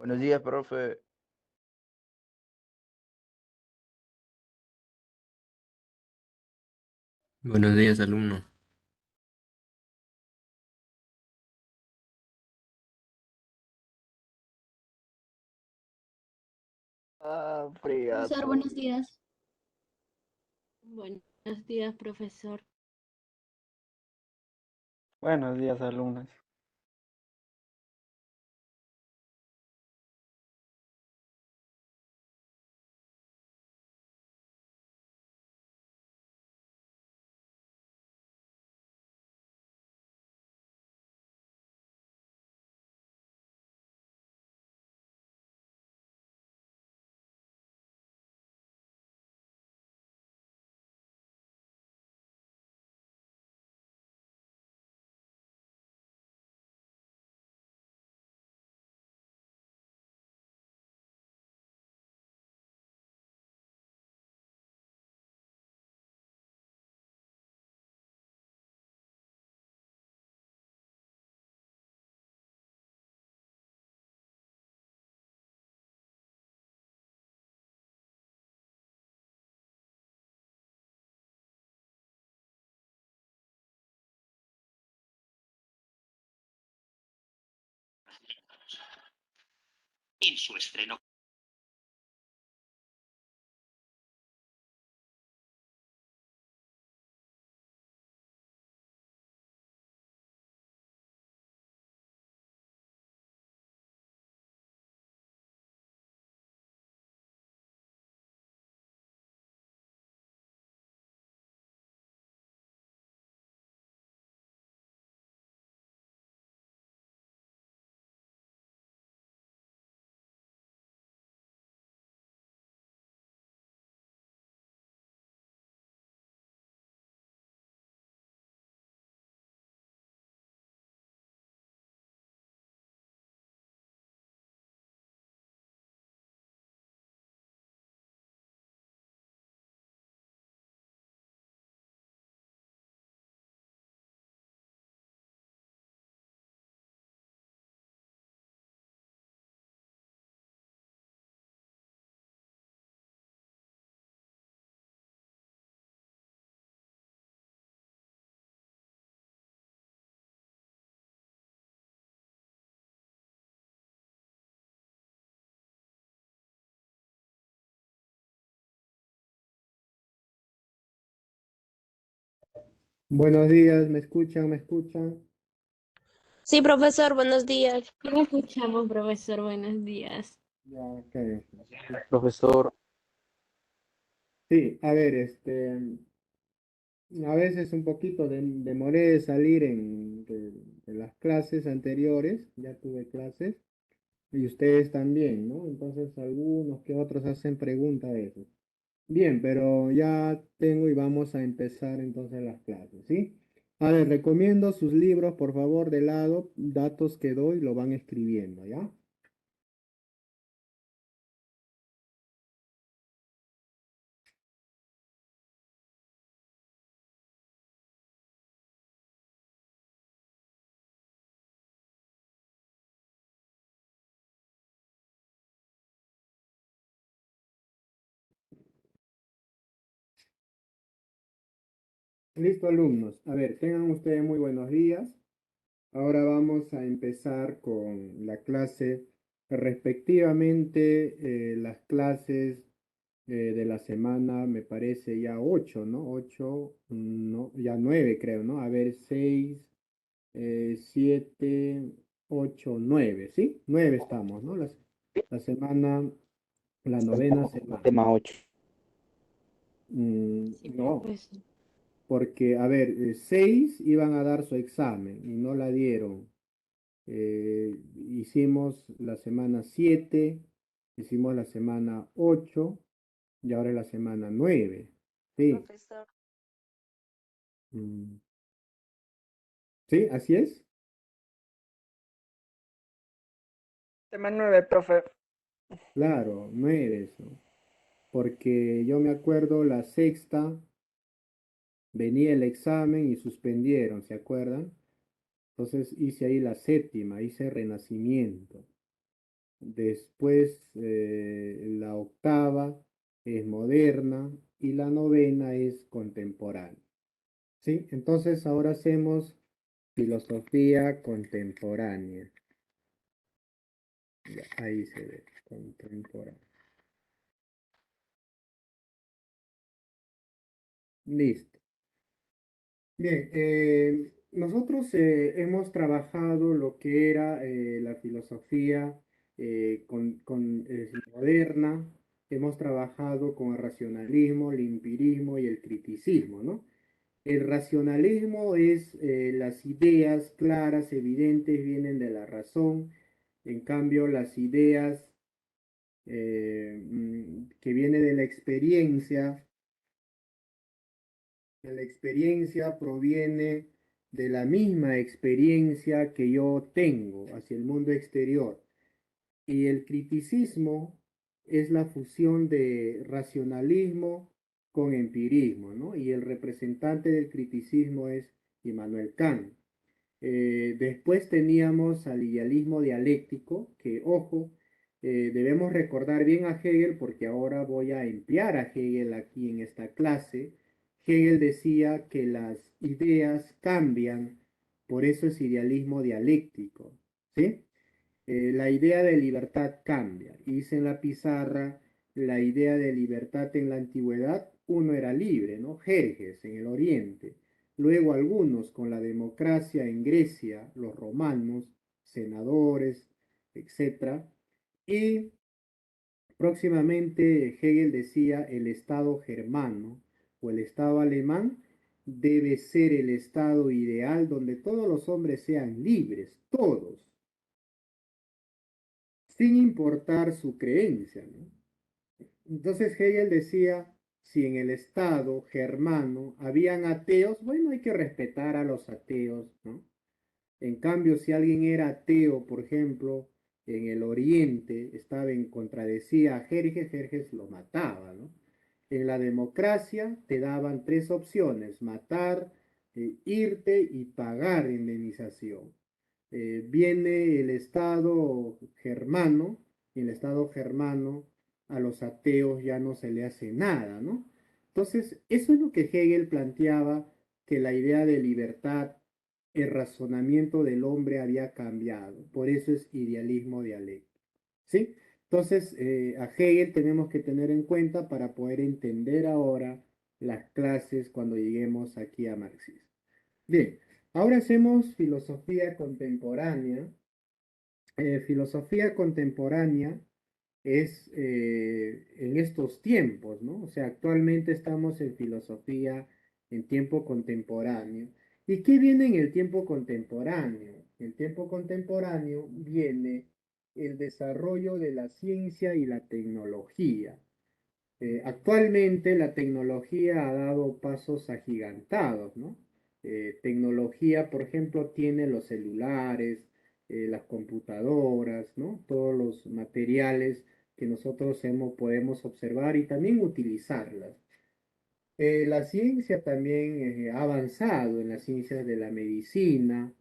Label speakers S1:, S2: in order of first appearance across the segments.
S1: Buenos días, profe.
S2: Buenos días, alumno.
S1: Ah,
S3: Profesor,
S1: fregazo.
S3: buenos días. Buenos días, profesor.
S4: Buenos días, alumnos.
S5: En su estreno.
S6: Buenos días, ¿me escuchan? ¿Me escuchan?
S7: Sí, profesor, buenos días.
S3: ¿Qué le escuchamos, profesor? Buenos días.
S6: Ya, ok.
S4: Profesor,
S6: Sí, a ver, a veces un poquito demoré de salir de las clases anteriores, ya tuve clases, y ustedes también, ¿no? Entonces algunos que otros hacen preguntas de eso. Bien, pero ya tengo y vamos a empezar entonces las clases, ¿sí? A ver, recomiendo sus libros, por favor, de lado, datos que doy, lo van escribiendo, ¿ya? Listo, alumnos. A ver, tengan ustedes muy buenos días. Ahora vamos a empezar con la clase, respectivamente, las clases de la semana, me parece ya 8, ¿no? 8, no, ya 9 creo, ¿no? A ver, 6, 7, 8, 9, ¿sí? 9 estamos, ¿no? La semana, la novena
S4: estamos con el
S6: semana.
S4: tema 8.
S3: Sí,
S6: No,
S3: profesor.
S6: porque, a ver, 6 iban a dar su examen y no la dieron. Hicimos la semana 7, hicimos la semana 8 y ahora es la semana 9. Sí,
S7: Profesor.
S6: mm, sí, así es.
S4: Tema 9, profe.
S6: Claro, 9 eso. Porque yo me acuerdo la sexta, venía el examen y suspendieron, ¿se acuerdan? Entonces hice ahí la séptima, hice renacimiento. Después la octava es moderna y la novena es contemporánea. ¿Sí? Entonces ahora hacemos filosofía contemporánea. Ya, ahí se ve, contemporánea. Listo. Bien, nosotros hemos trabajado lo que era la filosofía moderna, hemos trabajado con el racionalismo, el empirismo y el criticismo, ¿no? El racionalismo es las ideas claras, evidentes, vienen de la razón, en cambio las ideas que vienen de la experiencia proviene de la misma experiencia que yo tengo hacia el mundo exterior. Y el criticismo es la fusión de racionalismo con empirismo, ¿no? Y el representante del criticismo es Immanuel Kant. Después teníamos al idealismo dialéctico, que, ojo, debemos recordar bien a Hegel porque ahora voy a emplear a Hegel aquí en esta clase. Hegel decía que las ideas cambian, por eso es idealismo dialéctico, ¿sí? La idea de libertad cambia. Hice en la pizarra la idea de libertad en la antigüedad, uno era libre, ¿no? Jerjes en el oriente. Luego algunos con la democracia en Grecia, los romanos, senadores, etc. Y próximamente Hegel decía el Estado germano o el Estado alemán debe ser el Estado ideal donde todos los hombres sean libres, todos, sin importar su creencia, ¿no? Entonces Hegel decía, si en el Estado germano habían ateos, bueno, hay que respetar a los ateos, ¿no? En cambio, si alguien era ateo, por ejemplo, en el Oriente, contradecía a Jerjes, Jerjes lo mataba, ¿no? En la democracia te daban tres opciones, matar, irte y pagar indemnización. Viene el Estado germano, y en el Estado germano a los ateos ya no se le hace nada, ¿no? Entonces, eso es lo que Hegel planteaba, que la idea de libertad, el razonamiento del hombre había cambiado, por eso es idealismo dialéctico, ¿sí? Entonces, a Hegel tenemos que tener en cuenta para poder entender ahora las clases cuando lleguemos aquí a marxismo. Bien, ahora hacemos filosofía contemporánea. Filosofía contemporánea es en estos tiempos, ¿no? O sea, actualmente estamos en filosofía en tiempo contemporáneo. ¿Y qué viene en el tiempo contemporáneo? En el tiempo contemporáneo viene el desarrollo de la ciencia y la tecnología. Actualmente la tecnología ha dado pasos agigantados, ¿no? Tecnología, por ejemplo, tiene los celulares, las computadoras, ¿no? Todos los materiales que nosotros podemos observar y también utilizarlas. La ciencia también ha avanzado en las ciencias de la medicina,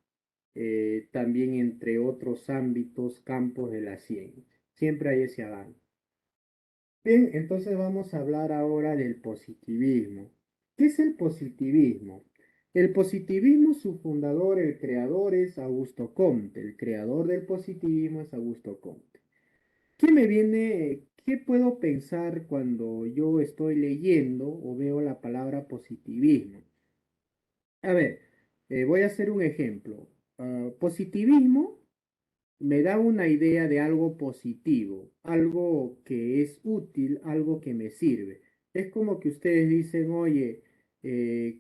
S6: también entre otros ámbitos, campos de la ciencia. Siempre hay ese avance. Bien, entonces vamos a hablar ahora del positivismo. ¿Qué es el positivismo? El positivismo, su fundador, el creador es Augusto Comte. El creador del positivismo es Augusto Comte. ¿Qué puedo pensar cuando yo estoy leyendo o veo la palabra positivismo? A ver, voy a hacer un ejemplo. Positivismo me da una idea de algo positivo, algo que es útil, algo que me sirve. Es como que ustedes dicen, oye,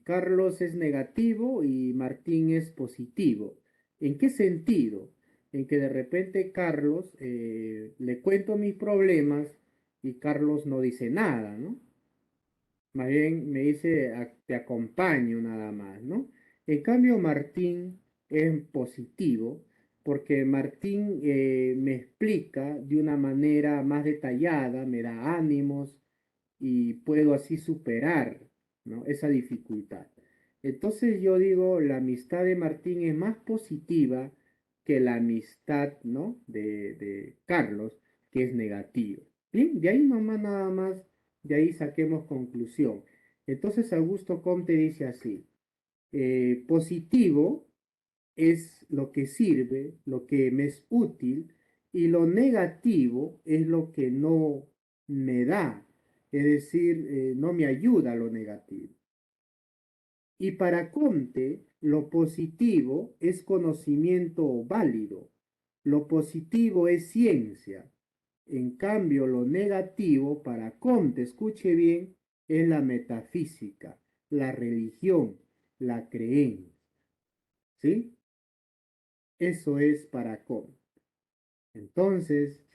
S6: Carlos es negativo y Martín es positivo. ¿En qué sentido? En que de repente Carlos le cuento mis problemas y Carlos no dice nada, ¿no? Más bien me dice, te acompaño nada más, ¿no? En cambio, Martín es positivo porque Martín me explica de una manera más detallada, me da ánimos y puedo así superar, ¿no? Esa dificultad. Entonces yo digo, la amistad de Martín es más positiva que la amistad, ¿no? de Carlos, que es negativa. Bien, de ahí nomás nada más, de ahí saquemos conclusión. Entonces Augusto Comte dice así, positivo es lo que sirve, lo que me es útil, y lo negativo es lo que no me da, es decir, no me ayuda a lo negativo. Y para Comte, lo positivo es conocimiento válido, lo positivo es ciencia. En cambio, lo negativo para Comte, escuche bien, es la metafísica, la religión, la creencia. ¿Sí? Eso es para Comte. Entonces,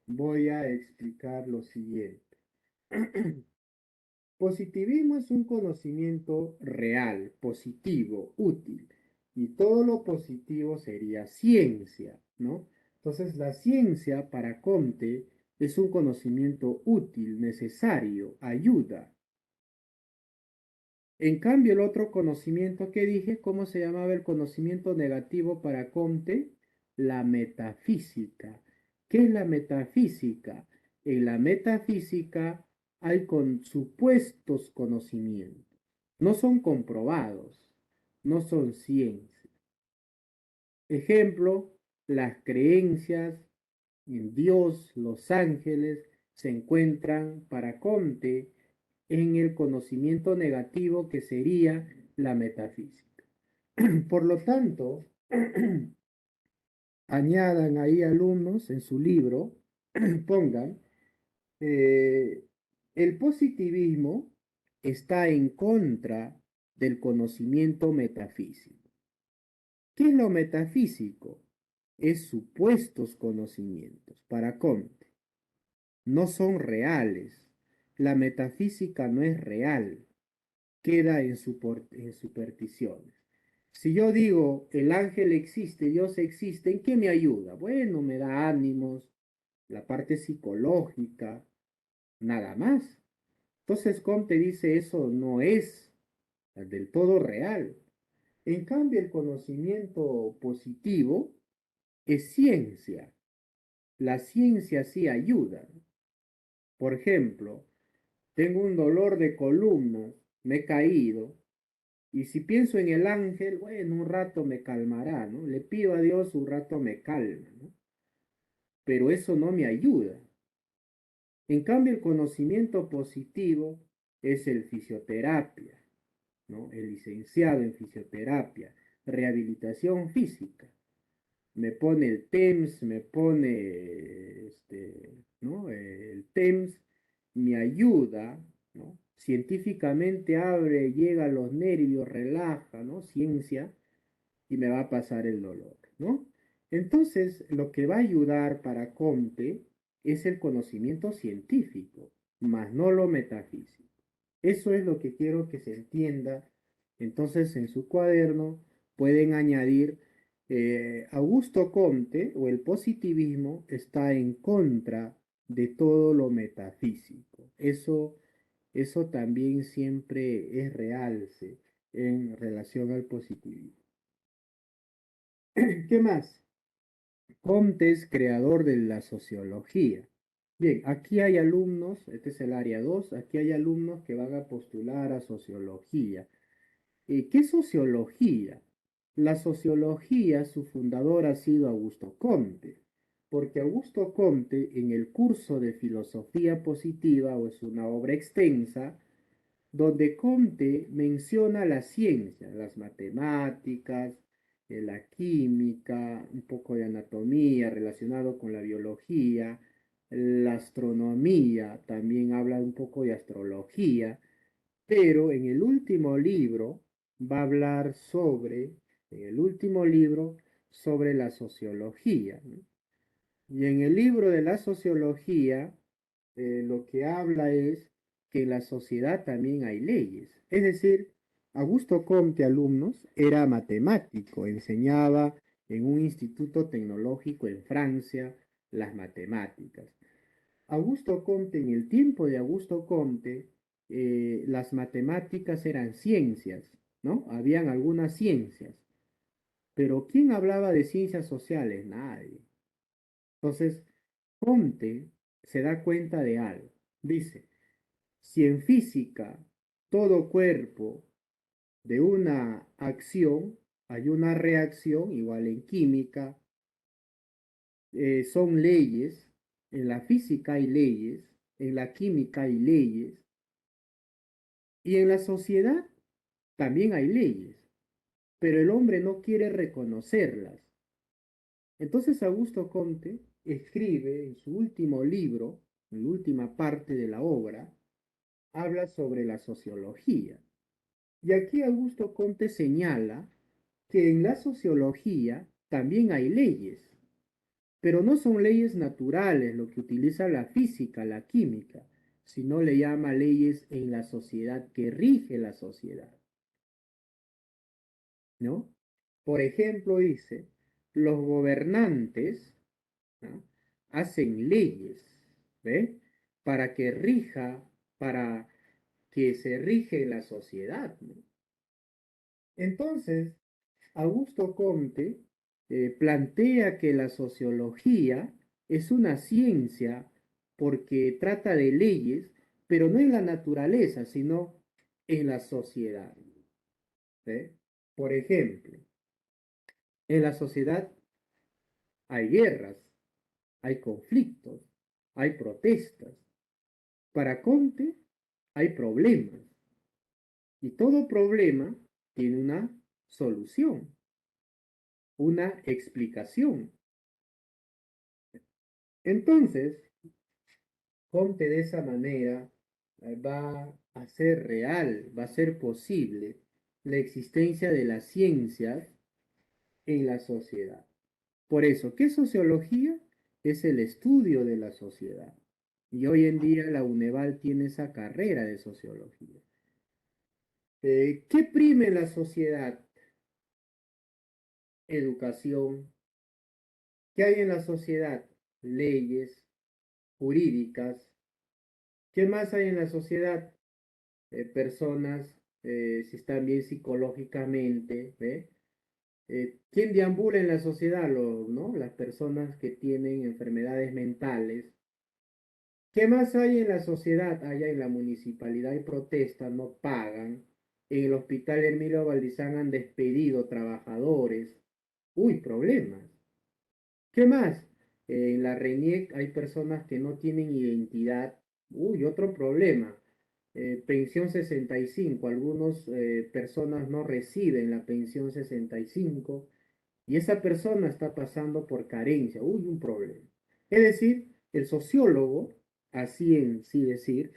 S6: voy a explicar lo siguiente. Positivismo es un conocimiento real, positivo, útil, y todo lo positivo sería ciencia, ¿no? Entonces, la ciencia para Comte es un conocimiento útil, necesario, ayuda. En cambio, el otro conocimiento que dije, ¿cómo se llamaba el conocimiento negativo para Comte? La metafísica. ¿Qué es la metafísica? En la metafísica hay supuestos conocimientos. No son comprobados, no son ciencia. Ejemplo, las creencias en Dios, los ángeles, se encuentran para Comte en el conocimiento negativo que sería la metafísica. Por lo tanto, añadan ahí alumnos en su libro, pongan, eh, el positivismo está en contra del conocimiento metafísico. ¿Qué es lo metafísico? Es supuestos conocimientos para Comte. No son reales. La metafísica no es real. Queda en supersticiones. Si yo digo el ángel existe, Dios existe, ¿en qué me ayuda? Bueno, me da ánimos, la parte psicológica, nada más. Entonces Comte dice eso no es del todo real. En cambio, el conocimiento positivo es ciencia. La ciencia sí ayuda. Por ejemplo, tengo un dolor de columna, me he caído, y si pienso en el ángel, bueno, un rato me calmará, ¿no? Le pido a Dios, un rato me calma, ¿no? Pero eso no me ayuda. En cambio, el conocimiento positivo es el fisioterapia, ¿no? El licenciado en fisioterapia, rehabilitación física. Me pone el TEMS, me pone, ¿no? El TEMS me ayuda, ¿no? Científicamente abre, llega a los nervios, relaja, ¿no? Ciencia, y me va a pasar el dolor, ¿no? Entonces, lo que va a ayudar para Comte es el conocimiento científico, más no lo metafísico. Eso es lo que quiero que se entienda. Entonces, en su cuaderno pueden añadir, Augusto Comte o el positivismo está en contra de todo lo metafísico. Eso también siempre es realce en relación al positivismo. ¿Qué más? Comte es creador de la sociología. Bien, aquí hay alumnos, este es el área 2. Aquí hay alumnos que van a postular a sociología. ¿Qué sociología? La sociología, su fundador ha sido Augusto Comte, porque Augusto Comte en el curso de filosofía positiva, o es una obra extensa, donde Comte menciona la ciencia, las matemáticas, la química, un poco de anatomía relacionado con la biología, la astronomía, también habla un poco de astrología, pero en el último libro va a hablar en el último libro, sobre la sociología, ¿no? Y en el libro de la sociología, lo que habla es que en la sociedad también hay leyes. Es decir, Augusto Comte, alumnos, era matemático, enseñaba en un instituto tecnológico en Francia las matemáticas. Augusto Comte, en el tiempo de Augusto Comte, las matemáticas eran ciencias, ¿no? Habían algunas ciencias. Pero ¿quién hablaba de ciencias sociales? Nadie. Entonces, Comte se da cuenta de algo. Dice, si en física todo cuerpo de una acción hay una reacción, igual en química, son leyes, en la física hay leyes, en la química hay leyes, y en la sociedad también hay leyes, pero el hombre no quiere reconocerlas. Entonces Augusto Comte escribe en su último libro, en la última parte de la obra, habla sobre la sociología. Y aquí Augusto Comte señala que en la sociología también hay leyes, pero no son leyes naturales, lo que utiliza la física, la química, sino le llama leyes en la sociedad que rige la sociedad, ¿no? Por ejemplo, dice, los gobernantes, ¿no?, hacen leyes, ¿ve? Para que rija, para que se rige la sociedad, ¿no? Entonces, Augusto Comte plantea que la sociología es una ciencia porque trata de leyes, pero no en la naturaleza, sino en la sociedad. ¿Ve? Por ejemplo, en la sociedad hay guerras, hay conflictos, hay protestas. Para Comte hay problemas y todo problema tiene una solución, una explicación. Entonces, Comte de esa manera va a ser real, va a ser posible la existencia de las ciencias en la sociedad. Por eso, ¿qué sociología? Es el estudio de la sociedad. Y hoy en día la UNEVAL tiene esa carrera de sociología. ¿Qué prime en la sociedad? Educación. ¿Qué hay en la sociedad? Leyes jurídicas. ¿Qué más hay en la sociedad? Personas, si están bien psicológicamente, ¿ve? ¿Quién deambula en la sociedad? ¿No? Las personas que tienen enfermedades mentales. ¿Qué más hay en la sociedad? Allá en la municipalidad hay protestas, no pagan. En el hospital Hermilo Valdizán han despedido trabajadores. Uy, problemas. ¿Qué más? En la RENIEC hay personas que no tienen identidad. Uy, otro problema. Pensión 65. Algunas personas no reciben la pensión 65 y esa persona está pasando por carencia. Uy, un problema. Es decir, el sociólogo, así en sí decir,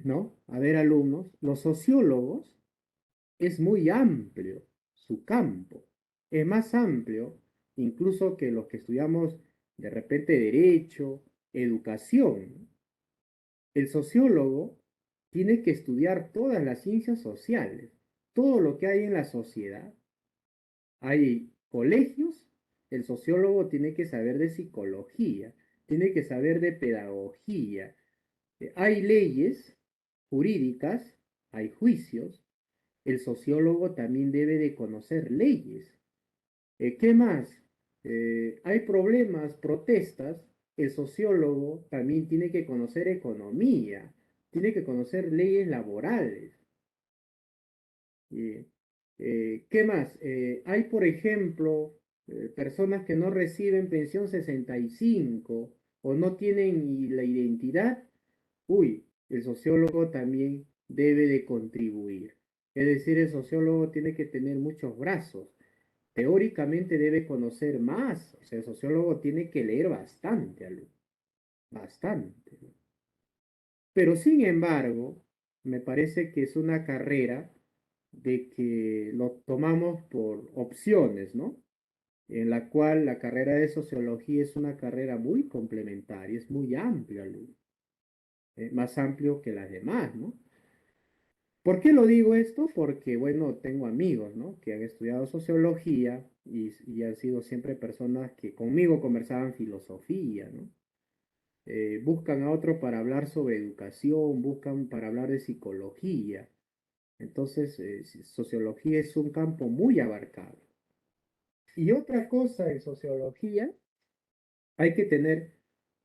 S6: ¿no? A ver, alumnos, los sociólogos es muy amplio su campo. Es más amplio incluso que los que estudiamos de repente derecho, educación. El sociólogo tiene que estudiar todas las ciencias sociales, todo lo que hay en la sociedad. Hay colegios, el sociólogo tiene que saber de psicología, tiene que saber de pedagogía. Hay leyes jurídicas, hay juicios. El sociólogo también debe de conocer leyes. ¿Qué más? Hay problemas, protestas. El sociólogo también tiene que conocer economía, tiene que conocer leyes laborales. ¿Qué más? Hay, por ejemplo, personas que no reciben pensión 65 o no tienen la identidad. Uy, el sociólogo también debe de contribuir. Es decir, el sociólogo tiene que tener muchos brazos. Teóricamente debe conocer más. O sea, el sociólogo tiene que leer bastante, bastante. Pero sin embargo, me parece que es una carrera de que lo tomamos por opciones, ¿no? En la cual la carrera de sociología es una carrera muy complementaria, es muy amplia, más amplio que las demás, ¿no? ¿Por qué lo digo esto? Porque, bueno, tengo amigos, ¿no?, que han estudiado sociología y han sido siempre personas que conmigo conversaban filosofía, ¿no? Buscan a otro para hablar sobre educación, buscan para hablar de psicología. Entonces, sociología es un campo muy abarcado, Y otra cosa en sociología, hay que tener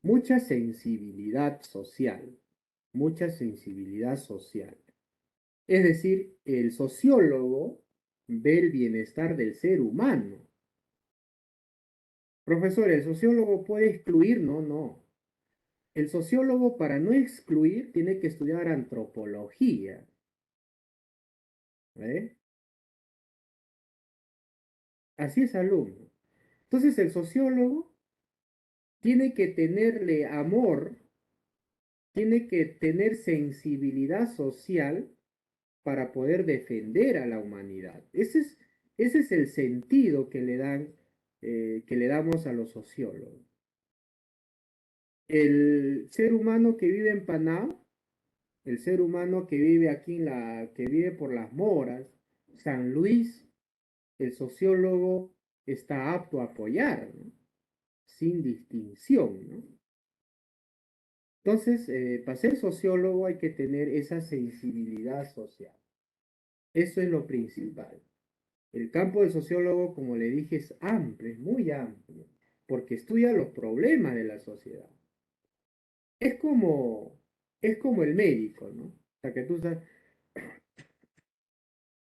S6: mucha sensibilidad social, mucha sensibilidad social. Es decir, el sociólogo ve el bienestar del ser humano. Profesor, ¿el sociólogo puede excluir? No, no. El sociólogo, para no excluir, tiene que estudiar antropología. ¿Ve? Así es, alumno. Entonces, el sociólogo tiene que tenerle amor, tiene que tener sensibilidad social para poder defender a la humanidad. Ese es el sentido que que le damos a los sociólogos. El ser humano que vive en Panamá, el ser humano que vive aquí que vive por las Moras, San Luis, el sociólogo está apto a apoyar, ¿no? Sin distinción, ¿no? Entonces, para ser sociólogo hay que tener esa sensibilidad social. Eso es lo principal. El campo del sociólogo, como le dije, es amplio, es muy amplio, porque estudia los problemas de la sociedad. Es como, es como el médico, ¿no? O sea, que tú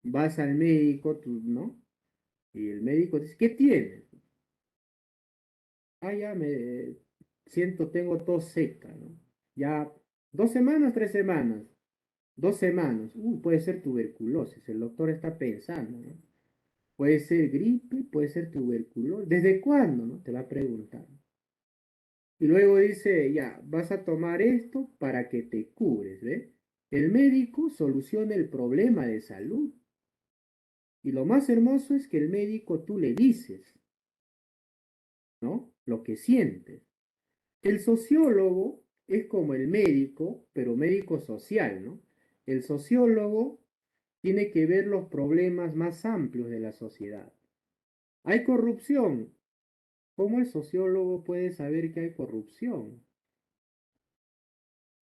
S6: vas al médico, tú, ¿no? Y el médico dice, ¿qué tienes? Ah, ya me siento, tengo tos seca, ¿no? Ya 2 semanas, 3 semanas, 2 semanas. Puede ser tuberculosis, el doctor está pensando, ¿no? Puede ser gripe, puede ser tuberculosis. ¿Desde cuándo, no? Te va a preguntar. Y luego dice, ya, vas a tomar esto para que te cures, ¿ves? El médico soluciona el problema de salud. Y lo más hermoso es que el médico tú le dices, ¿no? Lo que sientes. El sociólogo es como el médico, pero médico social, ¿no? El sociólogo tiene que ver los problemas más amplios de la sociedad. ¿Hay corrupción? ¿Cómo el sociólogo puede saber que hay corrupción?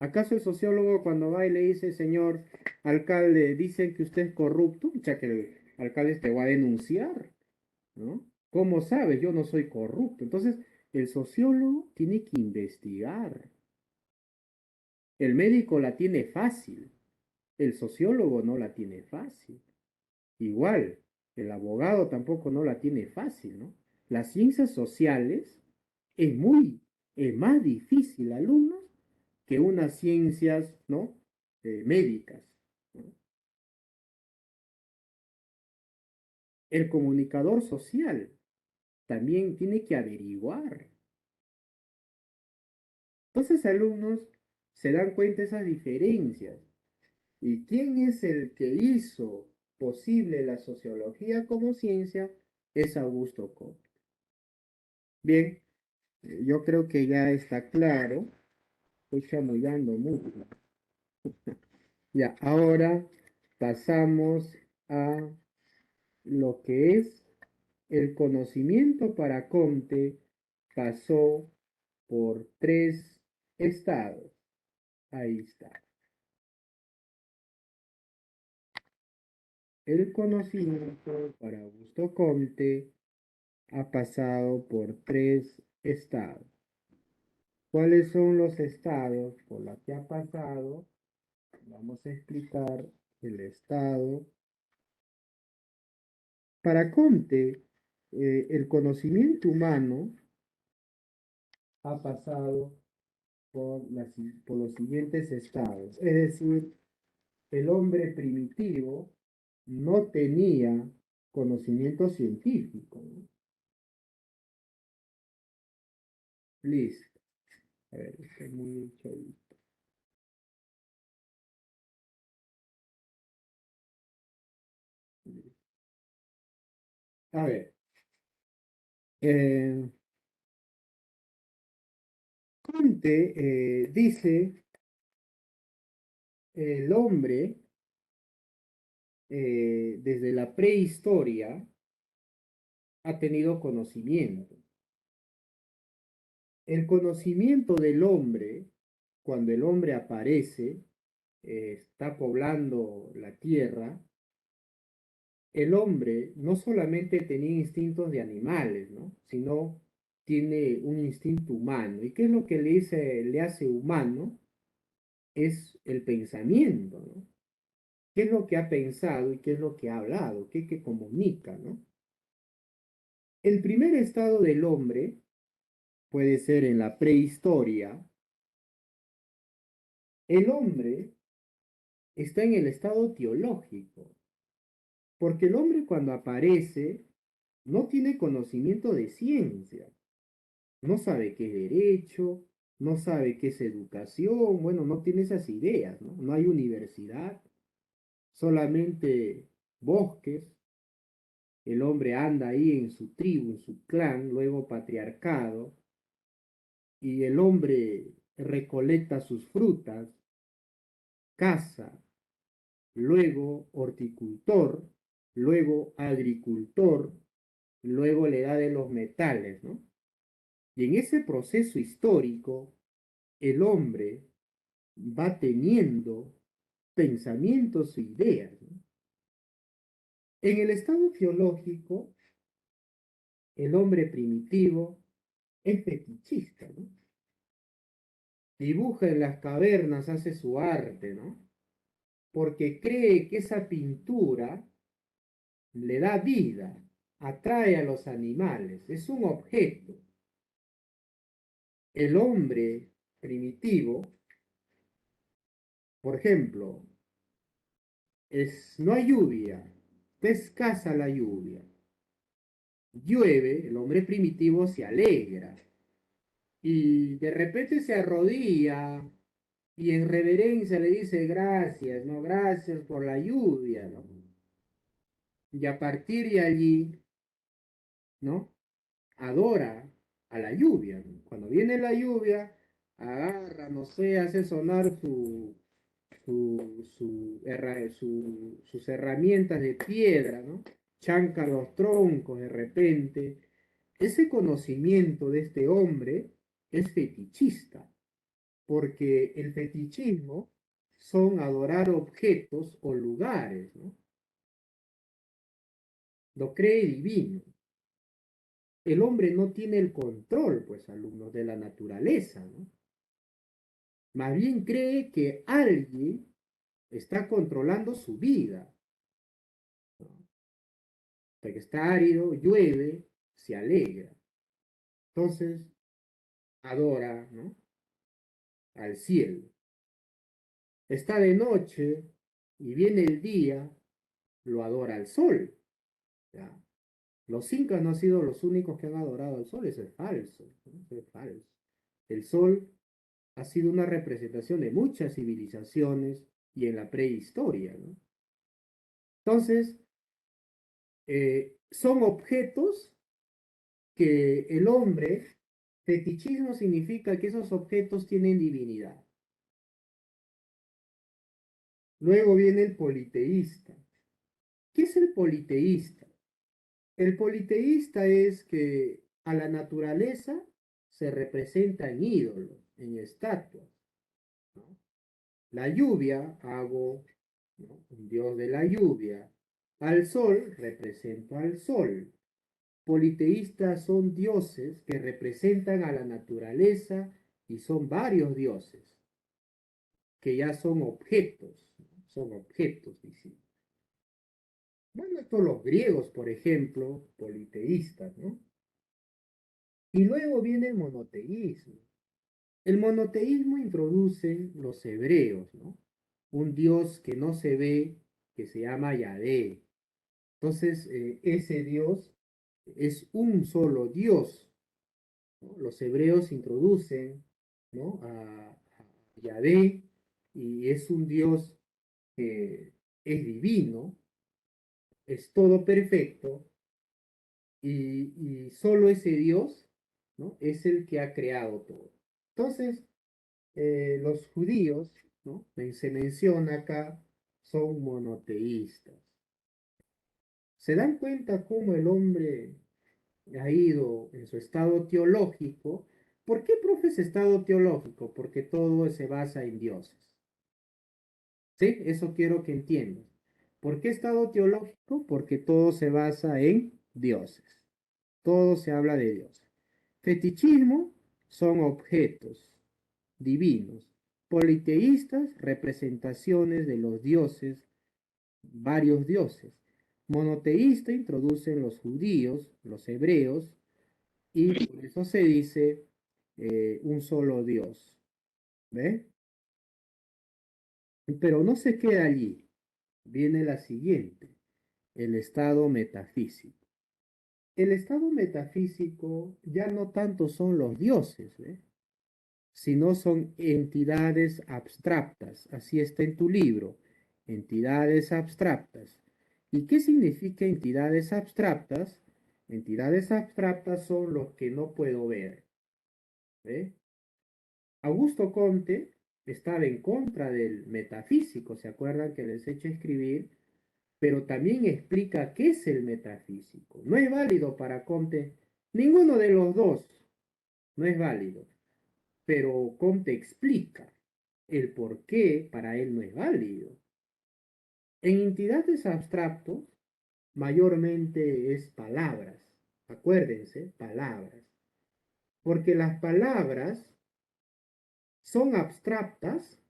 S6: ¿Acaso el sociólogo cuando va y le dice, señor alcalde, dicen que usted es corrupto? Ya que el alcalde te va a denunciar, ¿no? ¿Cómo sabes? Yo no soy corrupto. Entonces, el sociólogo tiene que investigar. El médico la tiene fácil, el sociólogo no la tiene fácil. Igual, el abogado tampoco no la tiene fácil, ¿no? Las ciencias sociales es es más difícil, alumnos, que unas ciencias, ¿no? Médicas, ¿no? El comunicador social también tiene que averiguar. Entonces, alumnos, se dan cuenta de esas diferencias. ¿Y quién es el que hizo posible la sociología como ciencia? Es Augusto Comte. Bien, yo creo que ya está claro. Estoy chamullando mucho. Ya, ahora pasamos a lo que es el conocimiento para Comte. Pasó por 3 estados. Ahí está. El conocimiento para Augusto Comte ha pasado por 3 estados. ¿Cuáles son los estados por los que ha pasado? Vamos a explicar el estado. Para Comte, el conocimiento humano ha pasado por los siguientes estados. Es decir, el hombre primitivo no tenía conocimiento científico, ¿no? Listo. A ver, estoy muy chavito. A ver. Comte dice, el hombre desde la prehistoria ha tenido conocimiento. El conocimiento del hombre, cuando el hombre aparece, está poblando la tierra, el hombre no solamente tenía instintos de animales, ¿no? Sino tiene un instinto humano. ¿Y qué es lo que le hace humano? Es el pensamiento, ¿no? ¿Qué es lo que ha pensado y qué es lo que ha hablado? ¿Qué que comunica, ¿no? El primer estado del hombre puede ser en la prehistoria. El hombre está en el estado teológico, porque el hombre cuando aparece no tiene conocimiento de ciencia, no sabe qué es derecho, no sabe qué es educación, bueno, no tiene esas ideas, ¿no? No hay universidad, solamente bosques, el hombre anda ahí en su tribu, en su clan, luego patriarcado, y el hombre recolecta sus frutas, caza, luego horticultor, luego agricultor, luego le da de los metales, ¿no? Y en ese proceso histórico, el hombre va teniendo pensamientos e ideas, ¿no? En el estado teológico, el hombre primitivo es fetichista, ¿no? Dibuja en las cavernas, hace su arte, ¿no? Porque cree que esa pintura le da vida, atrae a los animales, es un objeto. El hombre primitivo, por ejemplo, no hay lluvia, es escasa la lluvia. Llueve, el hombre primitivo se alegra y de repente se arrodilla y en reverencia le dice gracias, no, gracias por la lluvia, ¿no? Y a partir de allí, ¿no? Adora a la lluvia, ¿no? Cuando viene la lluvia, agarra, no sé, hace sonar sus herramientas de piedra, ¿no? Chanca los troncos de repente. Ese conocimiento de este hombre es fetichista, porque el fetichismo son adorar objetos o lugares, ¿no? Lo cree divino. El hombre no tiene el control, pues, alumnos, de la naturaleza, ¿no? Más bien cree que alguien está controlando su vida, ¿no? Porque está árido, llueve, se alegra. Entonces, adora, ¿no? Al cielo. Está de noche y viene el día, lo adora al sol. ¿Ya? Los incas no han sido los únicos que han adorado al sol, eso es falso, ¿no? Eso es falso. El sol ha sido una representación de muchas civilizaciones y en la prehistoria, ¿no? Entonces, son objetos que el hombre, fetichismo significa que esos objetos tienen divinidad. Luego viene el politeísta. ¿Qué es el politeísta? El politeísta es que a la naturaleza se representa en ídolos, en estatuas, ¿no? La lluvia, hago, ¿no? Un dios de la lluvia. Al sol, represento al sol. Politeístas son dioses que representan a la naturaleza y son varios dioses, que ya son objetos, ¿no? Son objetos visibles. Bueno, estos los griegos, por ejemplo, politeístas, ¿no? Y luego viene el monoteísmo. El monoteísmo introducen los hebreos, ¿no? Un dios que no se ve, que se llama Yahvé. Entonces, ese dios es un solo dios, ¿no? Los hebreos introducen, ¿no? a Yahvé y es un dios que es divino, es todo perfecto y solo ese dios, ¿no? Es el que ha creado todo. Entonces, los judíos, ¿no? Se menciona acá, son monoteístas. ¿Se dan cuenta cómo el hombre ha ido en su estado teológico? ¿Por qué, profe, ese estado teológico? Porque todo se basa en dioses. ¿Sí? Eso quiero que entiendan. ¿Por qué estado teológico? Porque todo se basa en dioses. Todo se habla de dioses. Fetichismo son objetos divinos. Politeístas, representaciones de los dioses, varios dioses. Monoteísta introducen los judíos, los hebreos, y por eso se dice un solo Dios. ¿Ve? Pero no se queda allí. Viene la siguiente, el estado metafísico. El estado metafísico ya no tanto son los dioses, ¿ve? Sino son entidades abstractas. Así está en tu libro, entidades abstractas. ¿Y qué significa entidades abstractas? Entidades abstractas son los que no puedo ver. ¿Ve? Augusto Comte estaba en contra del metafísico, ¿se acuerdan que les he hecho escribir? Pero también explica qué es el metafísico. No es válido para Comte, ninguno de los dos no es válido, pero Comte explica el por qué para él no es válido. En entidades abstractos, mayormente es palabras, acuérdense, palabras, porque las palabras son abstractas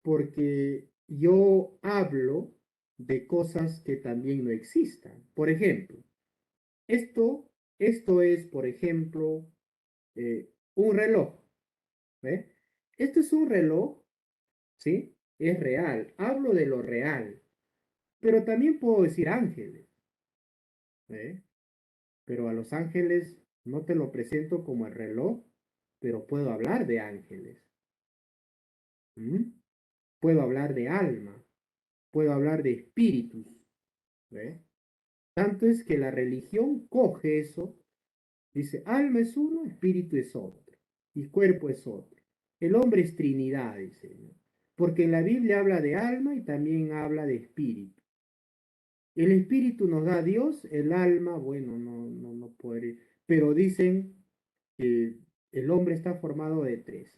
S6: porque yo hablo de cosas que también no existan. Por ejemplo, esto es, por ejemplo, un reloj. ¿Ve? Esto es un reloj, ¿sí? Es real. Hablo de lo real. Pero también puedo decir ángeles. ¿Ve? Pero a los ángeles no te lo presento como el reloj, pero puedo hablar de ángeles. ¿Mm? Puedo hablar de alma. Puedo hablar de espíritus. ¿Ve? Tanto es que la religión coge eso, dice, alma es uno, espíritu es otro, y cuerpo es otro. El hombre es Trinidad, dice, ¿no? Porque en la Biblia habla de alma y también habla de espíritu. El espíritu nos da Dios, el alma, bueno, no puede, pero dicen que el hombre está formado de tres.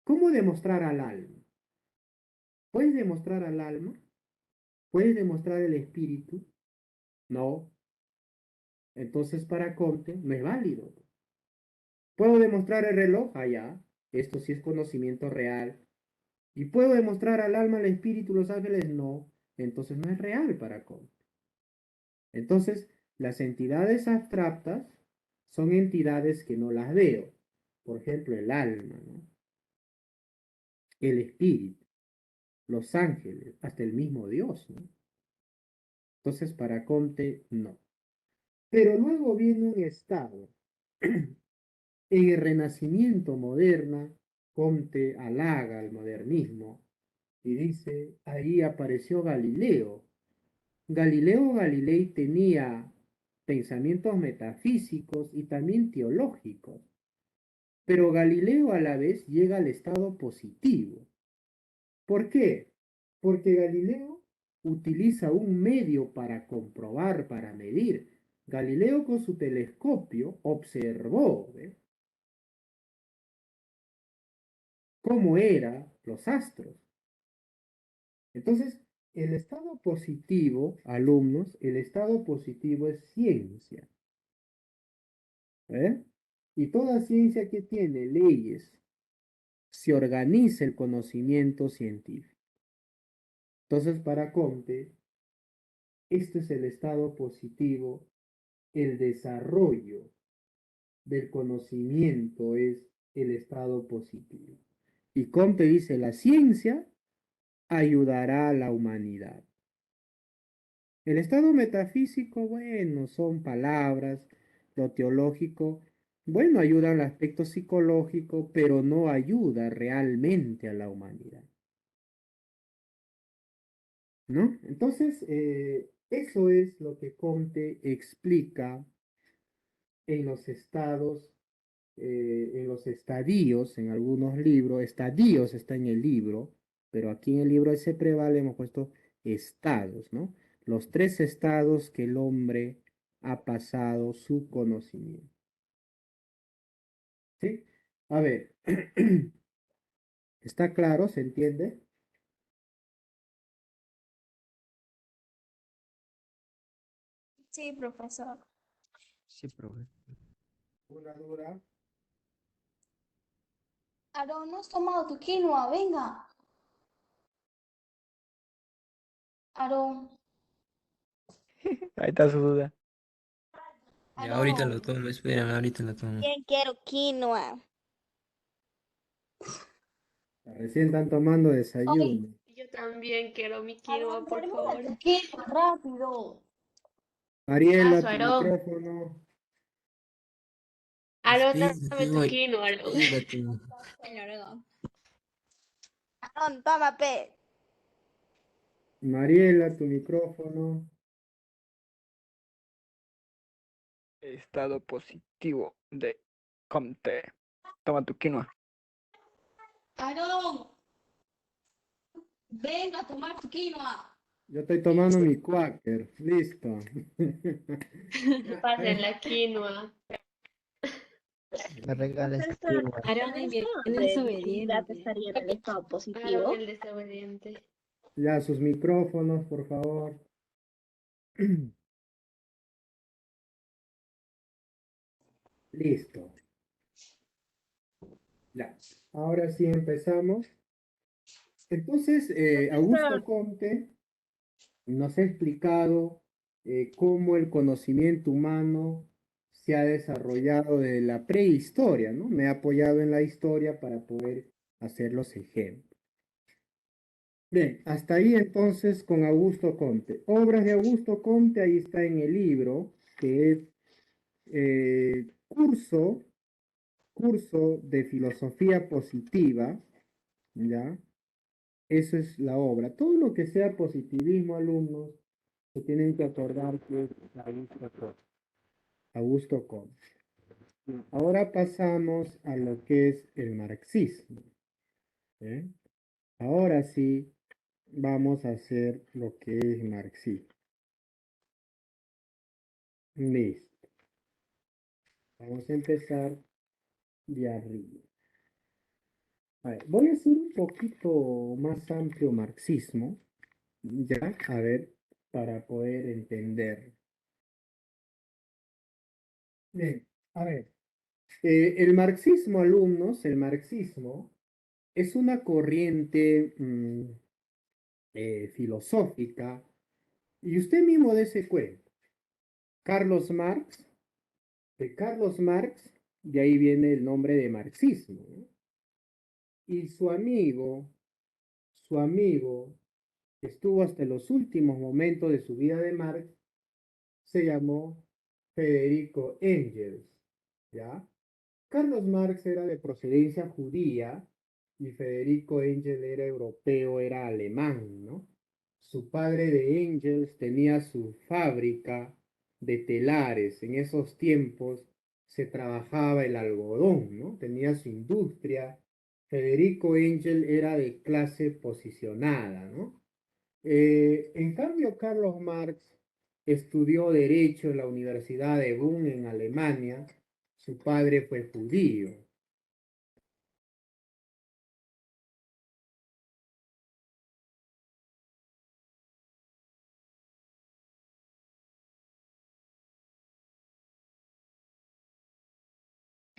S6: ¿Cómo demostrar al alma? ¿Puedes demostrar al alma? ¿Puedes demostrar el espíritu? No. Entonces para Comte no es válido. ¿Puedo demostrar el reloj? Allá. Esto sí es conocimiento real. ¿Y puedo demostrar al alma, al espíritu, los ángeles? No. Entonces no es real para Comte. Entonces, las entidades abstractas son entidades que no las veo. Por ejemplo, el alma, ¿no? El espíritu, los ángeles, hasta el mismo Dios, ¿no? Entonces, para Comte, no. Pero luego viene un estado. En el Renacimiento moderno, Comte halaga al modernismo y dice, ahí apareció Galileo. Galileo Galilei tenía pensamientos metafísicos y también teológicos, pero Galileo a la vez llega al estado positivo. ¿Por qué? Porque Galileo utiliza un medio para comprobar, para medir. Galileo con su telescopio observó, ¿ve? Cómo eran los astros. Entonces, el estado positivo, alumnos, el estado positivo es ciencia. ¿Eh? Y toda ciencia que tiene leyes, se organiza el conocimiento científico. Entonces, para Comte, este es el estado positivo, el desarrollo del conocimiento es el estado positivo. Y Comte dice, la ciencia ayudará a la humanidad. El estado metafísico, bueno, son palabras, lo teológico, bueno, ayuda al aspecto psicológico, pero no ayuda realmente a la humanidad, ¿no? Entonces, eso es lo que Comte explica en los estados, en los estadios, en algunos libros, estadios está en el libro, pero aquí en el libro ese prevale hemos puesto estados, ¿no? Los tres estados que el hombre ha pasado su conocimiento. ¿Sí? A ver, ¿está claro? ¿Se entiende?
S7: Sí, profesor.
S2: Sí, profe.
S6: ¿Una duda?
S7: Aarón, no has tomado tu quinoa, venga. Aarón,
S4: Ahí está su duda.
S2: Ya ahorita
S7: Aarón.
S2: lo tomo, espérame, ahorita lo tomo.
S7: Bien, quiero quinoa.
S6: Recién están tomando
S7: Oye,
S6: desayuno.
S3: Yo también quiero mi quinoa,
S7: Aarón,
S3: por
S7: termina
S3: favor.
S7: tu quinoa, rápido.
S6: Mariela, tu
S3: Aarón.
S6: micrófono.
S3: Aarón,
S2: Espérate,
S3: dame tu
S2: voy.
S3: quinoa, Aarón.
S2: Espérate.
S7: Aarón, toma, pe.
S6: Mariela, tu micrófono.
S4: Estado positivo de Comte. Toma tu quinoa.
S7: Aarón, venga a tomar tu quinoa.
S6: Yo estoy tomando mi Quaker. Listo.
S3: Pasen la quinoa.
S1: Me regales
S7: Profesor,
S1: quinoa.
S3: Aarón
S7: ¿el
S3: es bien
S7: estado de Trinidad
S3: desobediente.
S7: estaría en el estado
S3: Aarón
S7: positivo?
S3: el desobediente.
S6: Ya, sus micrófonos, por favor. Listo. Ya. Ahora sí empezamos. Entonces, Augusto
S7: Profesor,
S6: Comte nos ha explicado cómo el conocimiento humano se ha desarrollado de la prehistoria, ¿no? Me ha apoyado en la historia para poder hacer los ejemplos. Bien, hasta ahí entonces con Augusto Comte. Obras de Augusto Comte, ahí está en el libro, que es curso de filosofía positiva, ¿ya? Eso es la obra. Todo lo que sea positivismo, alumnos, se tienen que acordar que es Augusto Comte. Augusto Comte. Ahora pasamos a lo que es el marxismo. ¿Eh? Ahora sí, vamos a hacer lo que es marxismo. Listo. Vamos a empezar de arriba. A ver, voy a hacer un poquito más amplio marxismo, ya, a ver, para poder entender. Bien, a ver, el marxismo, alumnos, el marxismo es una corriente filosófica y usted mismo dése cuenta. Carlos Marx, de Carlos Marx, de ahí viene el nombre de marxismo, ¿no? Y su amigo, que estuvo hasta los últimos momentos de su vida de Marx, se llamó Federico Engels, ¿ya? Carlos Marx era de procedencia judía y Federico Engels era europeo, era alemán, ¿no? Su padre de Engels tenía su fábrica de telares. En esos tiempos se trabajaba el algodón, ¿no? Tenía su industria. Federico Engels era de clase posicionada, ¿no? En cambio, Carlos Marx estudió Derecho en la Universidad de Bonn en Alemania. Su padre fue judío.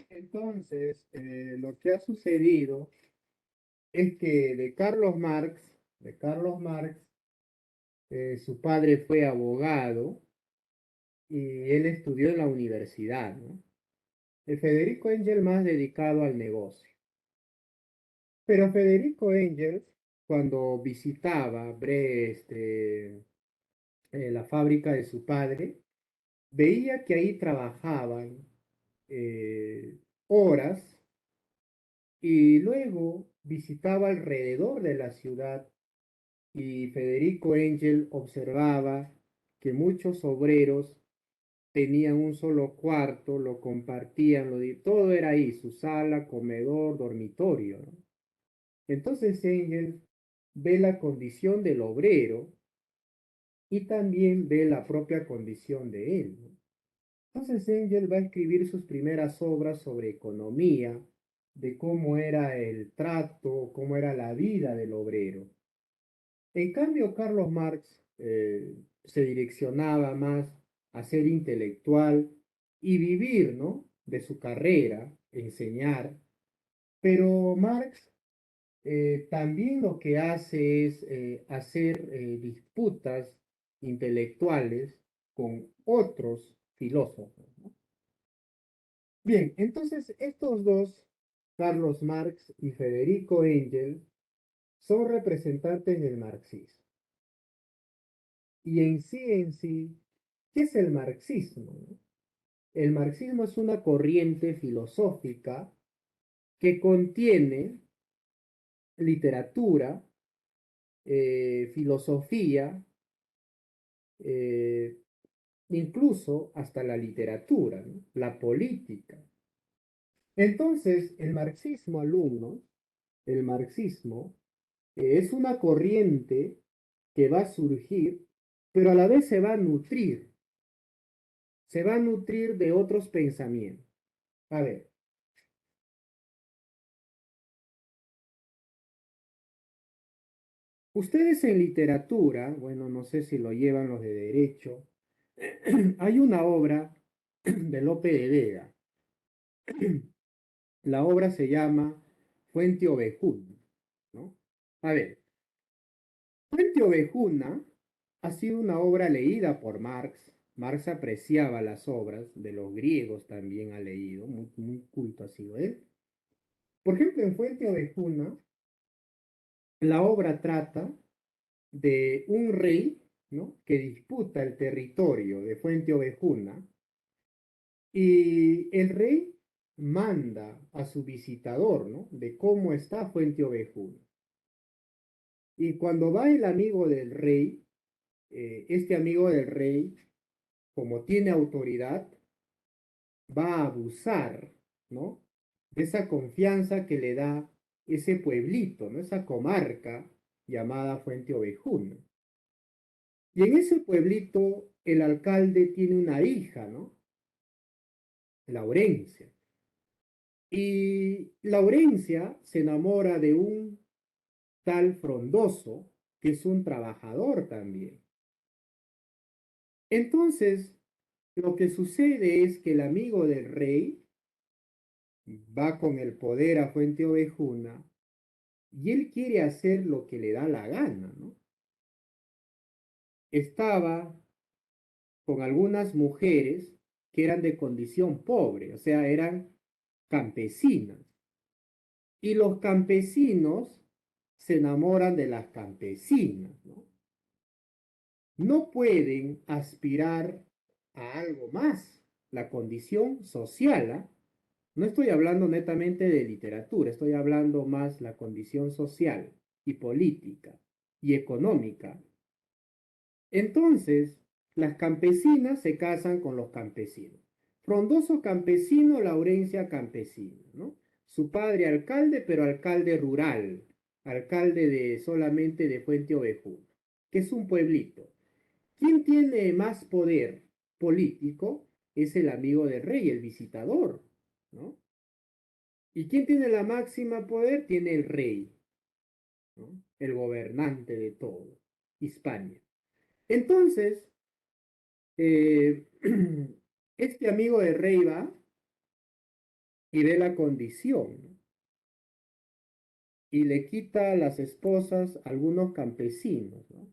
S6: Entonces, lo que ha sucedido es que de Carlos Marx, su padre fue abogado y él estudió en la universidad, ¿no? El Federico Engels más dedicado al negocio. Pero Federico Engels, cuando visitaba Brest, la fábrica de su padre, veía que ahí trabajaban horas y luego visitaba alrededor de la ciudad y Federico Engel observaba que muchos obreros tenían un solo cuarto, lo compartían, todo era ahí, su sala, comedor, dormitorio, ¿no? Entonces Engel ve la condición del obrero y también ve la propia condición de él, ¿no? Entonces Engel va a escribir sus primeras obras sobre economía, de cómo era el trato, cómo era la vida del obrero. En cambio, Carlos Marx se direccionaba más a ser intelectual y vivir, ¿no? De su carrera, enseñar. Pero Marx también lo que hace es hacer disputas intelectuales con otros filósofos, ¿no? Bien, entonces estos dos, Carlos Marx y Federico Engels, son representantes del marxismo. Y en sí, ¿qué es el marxismo, no? El marxismo es una corriente filosófica que contiene literatura, filosofía, eh, incluso hasta la literatura, ¿no? La política. Entonces, el marxismo, alumnos, el marxismo es una corriente que va a surgir, pero a la vez se va a nutrir de otros pensamientos. A ver, ustedes en literatura, bueno, no sé si lo llevan los de derecho, hay una obra de Lope de Vega. La obra se llama Fuente Ovejuna, ¿no? A ver, Fuente Ovejuna ha sido una obra leída por Marx. Marx apreciaba las obras de los griegos, también ha leído, muy, muy culto ha sido él. Por ejemplo, en Fuente Ovejuna, la obra trata de un rey, ¿no? Que disputa el territorio de Fuente Ovejuna y el rey manda a su visitador, ¿no? De cómo está Fuente Ovejuna. Y cuando va el amigo del rey, este amigo del rey, como tiene autoridad, va a abusar, ¿no? De esa confianza que le da ese pueblito, ¿no? Esa comarca llamada Fuente Ovejuna. Y en ese pueblito el alcalde tiene una hija, ¿no? Laurencia. Y Laurencia se enamora de un tal Frondoso, que es un trabajador también. Entonces, lo que sucede es que el amigo del rey va con el poder a Fuente Ovejuna y él quiere hacer lo que le da la gana, ¿no? Estaba con algunas mujeres que eran de condición pobre, o sea, eran campesinas. Y los campesinos se enamoran de las campesinas, ¿no? No pueden aspirar a algo más. La condición social, ¿ah? No estoy hablando netamente de literatura, estoy hablando más la condición social y política y económica. Entonces, las campesinas se casan con los campesinos. Frondoso campesino, Laurencia campesina, ¿no? Su padre alcalde, pero alcalde rural, alcalde de solamente de Fuente Ovejuna, que es un pueblito. ¿Quién tiene más poder político? Es el amigo del rey, el visitador, ¿no? ¿Y quién tiene la máxima poder? Tiene el rey, ¿no? El gobernante de todo, Hispania. Entonces, eh, este amigo del rey va y ve la condición, ¿no? Y le quita las esposas a algunos campesinos, ¿no?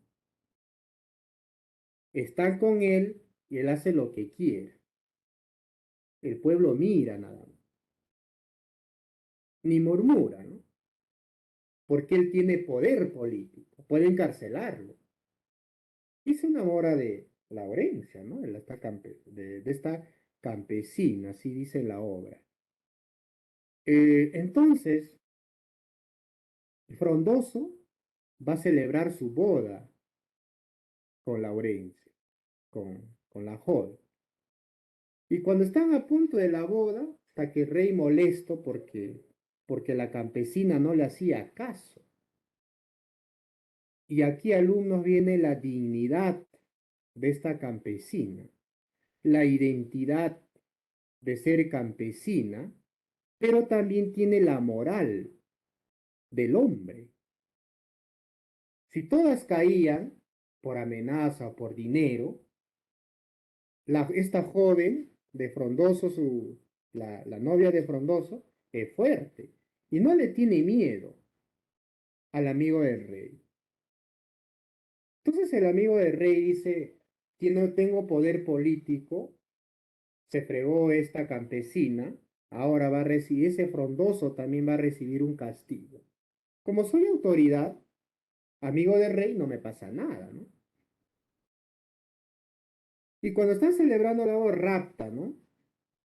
S6: Están con él y él hace lo que quiere. El pueblo mira nada más, ni murmura, ¿no? Porque él tiene poder político, puede encarcelarlo. Y se enamora de Laurencia, ¿no? De esta campesina, así dice la obra. Entonces, Frondoso va a celebrar su boda con Laurencia, con la joven. Y cuando están a punto de la boda, hasta que el rey molesto porque la campesina no le hacía caso. Y aquí, alumnos, viene la dignidad de esta campesina, la identidad de ser campesina, pero también tiene la moral del hombre. Si todas caían por amenaza o por dinero, esta joven de Frondoso, la novia de Frondoso, es fuerte y no le tiene miedo al amigo del rey. Entonces el amigo del rey dice, tengo poder político, se fregó esta campesina, ahora va a recibir, ese Frondoso también va a recibir un castigo. Como soy autoridad, amigo del rey, no me pasa nada, ¿no? Y cuando están celebrando la boda, rapta, ¿no?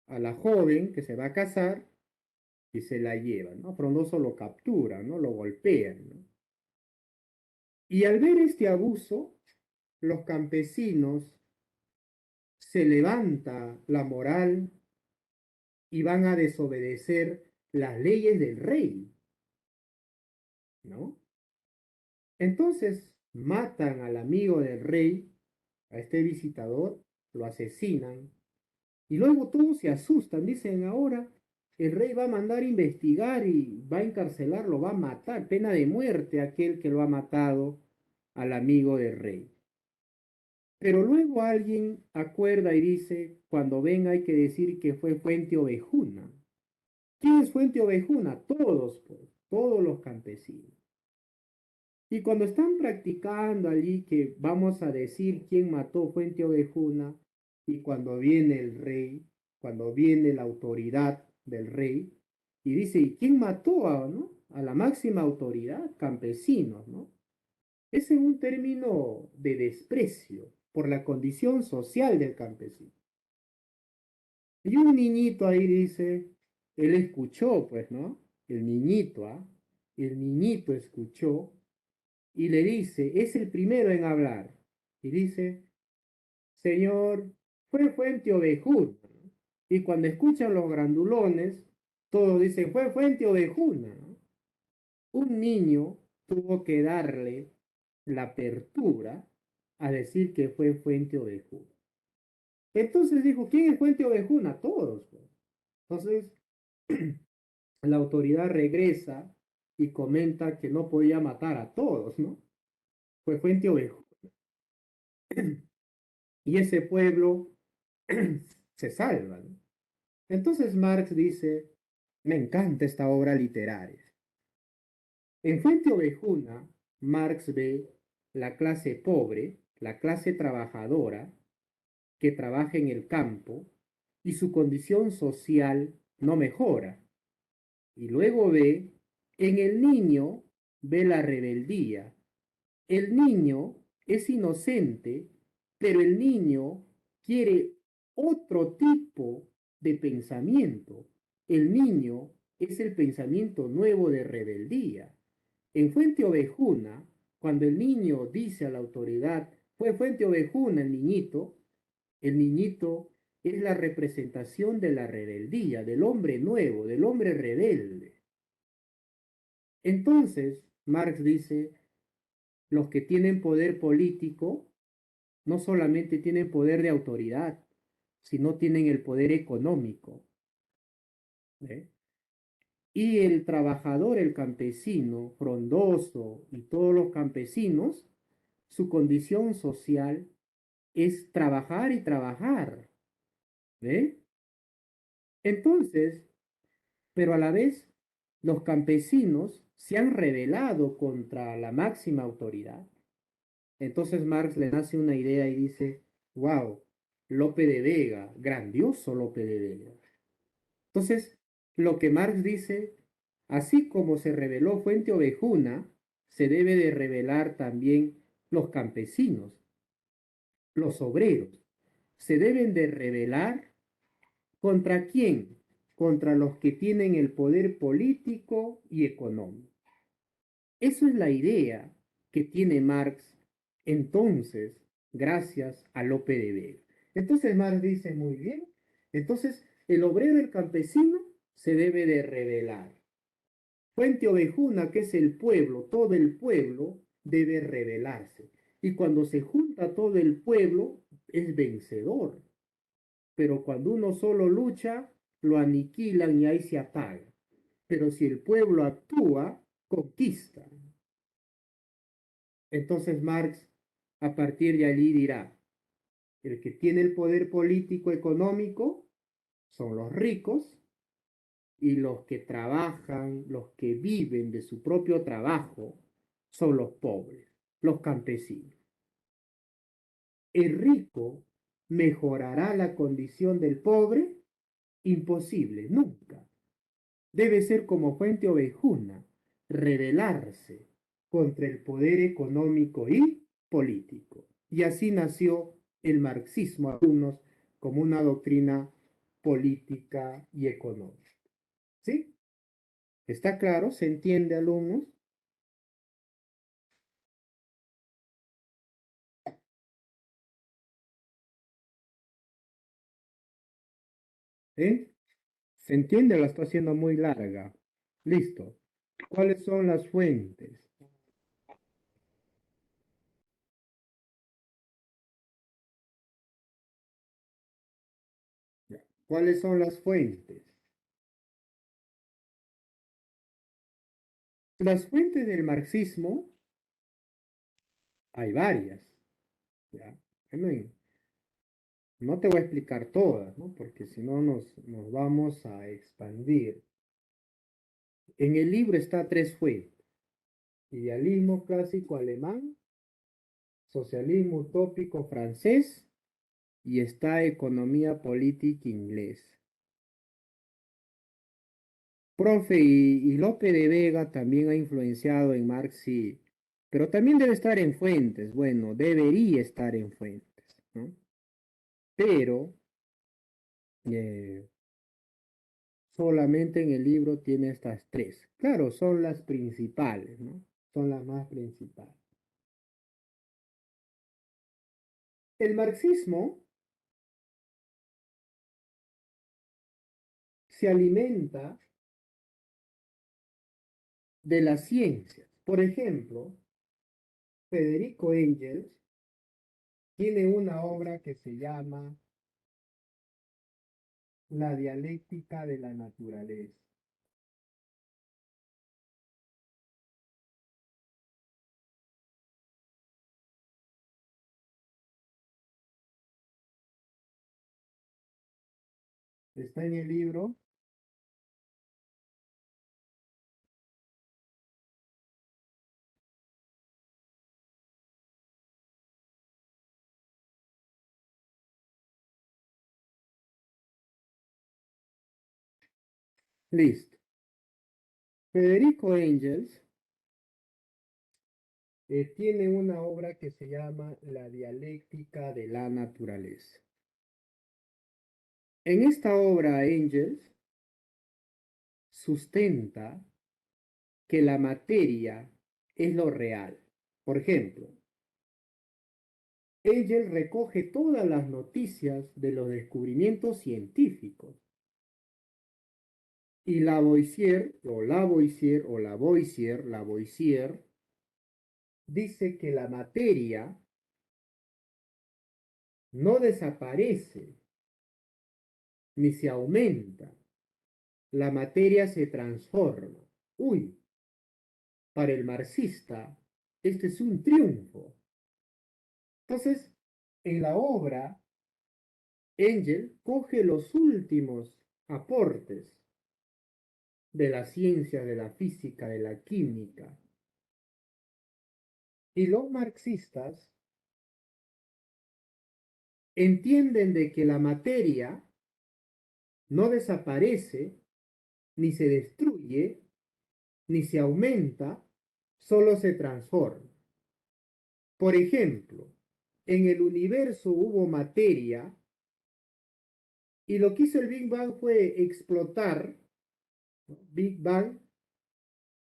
S6: A la joven que se va a casar y se la llevan, ¿no? Frondoso lo captura, ¿no? Lo golpean, ¿no? Y al ver este abuso, los campesinos se levanta la moral y van a desobedecer las leyes del rey, ¿no? Entonces matan al amigo del rey, a este visitador, lo asesinan, y luego todos se asustan, dicen ahora el rey va a mandar investigar y va a encarcelarlo, va a matar, pena de muerte a aquel que lo ha matado al amigo del rey. Pero luego alguien acuerda y dice, cuando venga hay que decir que fue Fuente Ovejuna. ¿Quién es Fuente Ovejuna? Todos, pues, todos los campesinos. Y cuando están practicando allí que vamos a decir quién mató Fuente Ovejuna, y cuando viene el rey, cuando viene la autoridad del rey, y dice, ¿y quién mató a la máxima autoridad? Campesinos, ¿no? Ese es un término de desprecio por la condición social del campesino. Y un niñito ahí dice, él escuchó, pues, ¿no? El niñito, ¿ah? El niñito escuchó y le dice, es el primero en hablar. Y dice, Señor, fue Fuente Ovejuna. Y cuando escuchan los grandulones, todos dicen, fue Fuente Ovejuna. Un niño tuvo que darle la apertura a decir que fue Fuente Ovejuna. Entonces dijo, ¿quién es Fuente Ovejuna? Todos, pues. Entonces, la autoridad regresa y comenta que no podía matar a todos, ¿no? Fue Fuente Ovejuna. Y ese pueblo se salva, ¿no? Entonces Marx dice, me encanta esta obra literaria. En Fuente Ovejuna, Marx ve la clase pobre, la clase trabajadora, que trabaja en el campo, y su condición social no mejora. Y luego ve, en el niño, ve la rebeldía. El niño es inocente, pero el niño quiere otro tipo de pensamiento. El niño es el pensamiento nuevo de rebeldía. En Fuente Ovejuna, cuando el niño dice a la autoridad, fue Fuente Ovejuna el niñito es la representación de la rebeldía, del hombre nuevo, del hombre rebelde. Entonces, Marx dice, los que tienen poder político no solamente tienen poder de autoridad, sino tienen el poder económico. ¿Eh? Y el trabajador, el campesino, frondoso y todos los campesinos, su condición social es trabajar y trabajar. ¿Ve? Entonces, pero a la vez, los campesinos se han rebelado contra la máxima autoridad. Entonces Marx le nace una idea y dice, wow, Lope de Vega, grandioso Lope de Vega. Entonces, lo que Marx dice, así como se rebeló Fuente Ovejuna, se debe de rebelar también los campesinos, los obreros. Se deben de rebelar ¿contra quién? Contra los que tienen el poder político y económico. Eso es la idea que tiene Marx entonces, gracias a Lope de Vega. Entonces Marx dice, muy bien, entonces el obrero, el campesino, se debe de rebelar. Fuente Ovejuna, que es el pueblo, todo el pueblo debe rebelarse. Y cuando se junta todo el pueblo, es vencedor. Pero cuando uno solo lucha, lo aniquilan y ahí se apaga. Pero si el pueblo actúa, conquista. Entonces Marx, a partir de allí dirá, El que tiene el poder político económico son los ricos y los que trabajan, los que viven de su propio trabajo, son los pobres, los campesinos. ¿El rico mejorará la condición del pobre? Imposible, nunca. Debe ser como fuente ovejuna, rebelarse contra el poder económico y político. Y así nació el marxismo, algunos como una doctrina política y económica. ¿Sí? ¿Está claro? ¿Se entiende, alumnos? ¿Eh? ¿Se entiende o la está haciendo muy larga? Listo. ¿Cuáles son las fuentes? Ya. ¿Cuáles son las fuentes? Las fuentes del marxismo hay varias. ¿Ya? Bueno, no te voy a explicar todas, ¿no? Porque si no nos vamos a expandir. En el libro está tres fuentes. Idealismo clásico alemán, socialismo utópico francés y está economía política inglés. Profe, y Lope de Vega también ha influenciado en Marx, y, pero también debe estar en fuentes. Bueno, debería estar en fuentes, ¿no? Pero solamente en el libro tiene estas tres. Claro, son las principales, ¿no? Son las más principales. El marxismo se alimenta de las ciencias. Por ejemplo, Federico Engels tiene una obra que se llama La dialéctica de la naturaleza. Está en el libro. Listo. Federico Engels tiene una obra que se llama La dialéctica de la naturaleza. En esta obra, Engels sustenta que la materia es lo real. Por ejemplo, Engels recoge todas las noticias de los descubrimientos científicos. Y Lavoisier dice que la materia no desaparece ni se aumenta. La materia se transforma. Uy, para el marxista, este es un triunfo. Entonces, en la obra, Engels coge los últimos aportes de la ciencia, de la física, de la química. Y los marxistas entienden de que la materia no desaparece, ni se destruye, ni se aumenta, solo se transforma. Por ejemplo, en el universo hubo materia y lo que hizo el Big Bang fue explotar, ¿no? Big Bang,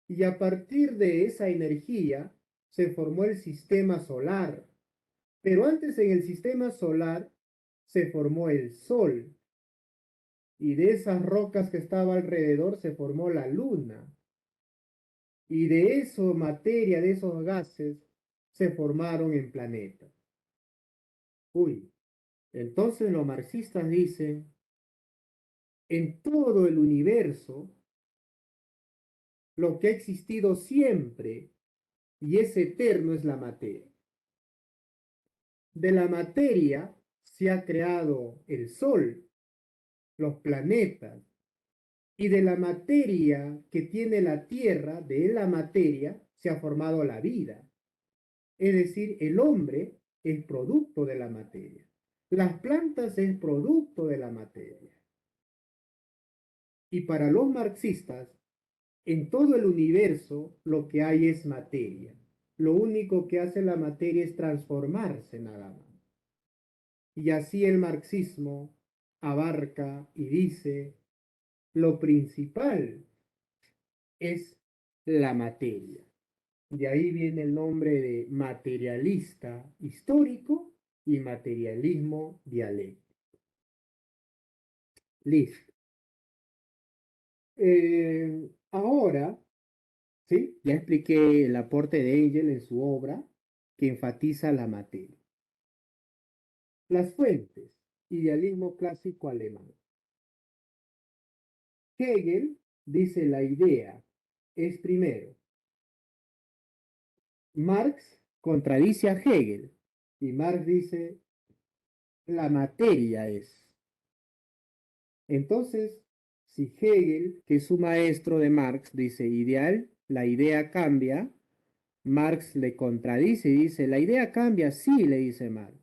S6: y a partir de esa energía se formó el sistema solar. Pero antes en el sistema solar se formó el Sol y de esas rocas que estaba alrededor se formó la Luna. Y de eso, materia, de esos gases, se formaron en planetas. Uy, entonces los marxistas dicen, en todo el universo, lo que ha existido siempre y es eterno es la materia. De la materia se ha creado el Sol, los planetas, y de la materia que tiene la Tierra, de la materia, se ha formado la vida. Es decir, el hombre es producto de la materia. Las plantas es producto de la materia. Y para los marxistas, en todo el universo lo que hay es materia. Lo único que hace la materia es transformarse nada más. Y así el marxismo abarca y dice, lo principal es la materia. De ahí viene el nombre de materialista histórico y materialismo dialéctico. Listo. Ahora, ¿sí? Ya expliqué el aporte de Engel en su obra que enfatiza la materia. Las fuentes. Idealismo clásico alemán. Hegel dice la idea es primero. Marx contradice a Hegel y Marx dice la materia es. Entonces, si Hegel, que es su maestro de Marx, dice ideal, la idea cambia, Marx le contradice y dice, la idea cambia, sí, le dice Marx,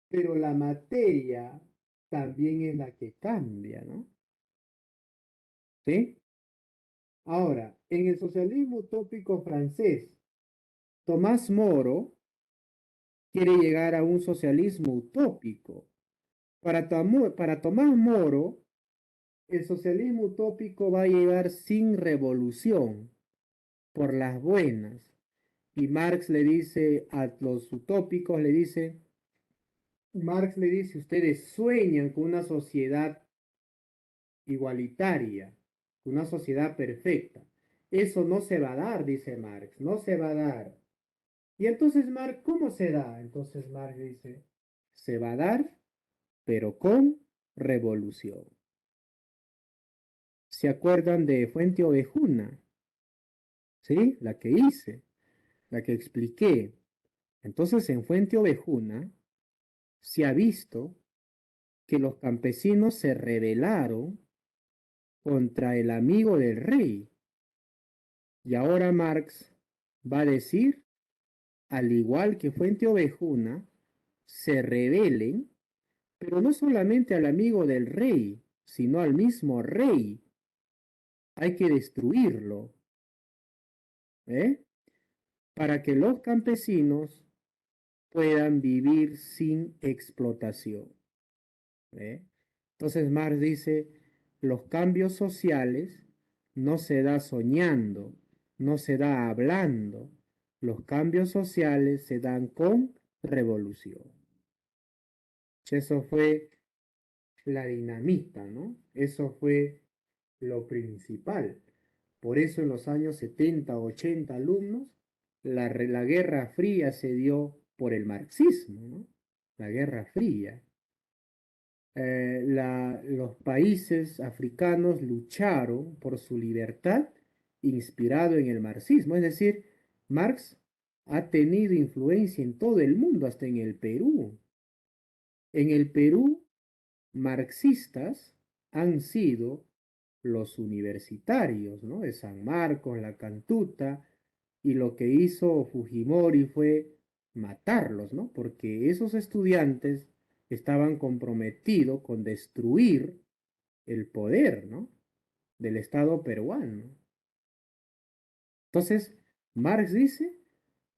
S6: pero la materia también es la que cambia, ¿no? ¿Sí? Ahora, en el socialismo utópico francés, Tomás Moro quiere llegar a un socialismo utópico. Para Tomás Moro, el socialismo utópico va a llegar sin revolución, por las buenas. Y Marx le dice a los utópicos, Marx le dice, ustedes sueñan con una sociedad igualitaria, una sociedad perfecta. Eso no se va a dar, dice Marx, no se va a dar. Y entonces Marx, ¿cómo se da? Entonces Marx dice, se va a dar, pero con revolución. ¿Se acuerdan de Fuente Ovejuna? ¿Sí? La que hice, la que expliqué. Entonces en Fuente Ovejuna se ha visto que los campesinos se rebelaron contra el amigo del rey. Y ahora Marx va a decir, al igual que Fuente Ovejuna, se rebelen, pero no solamente al amigo del rey, sino al mismo rey. Hay que destruirlo, ¿eh? Para que los campesinos puedan vivir sin explotación, ¿eh? Entonces Marx dice, los cambios sociales no se da soñando, no se da hablando, los cambios sociales se dan con revolución. Eso fue la dinamita, ¿no? Eso fue lo principal. Por eso en los años 70, 80 alumnos, la Guerra Fría se dio por el marxismo, ¿no? La Guerra Fría. Los países africanos lucharon por su libertad inspirado en el marxismo. Es decir, Marx ha tenido influencia en todo el mundo, hasta en el Perú. En el Perú, marxistas han sido los universitarios, ¿no? De San Marcos, la Cantuta, y lo que hizo Fujimori fue matarlos, ¿no? Porque esos estudiantes estaban comprometidos con destruir el poder, ¿no? Del Estado peruano. Entonces, Marx dice,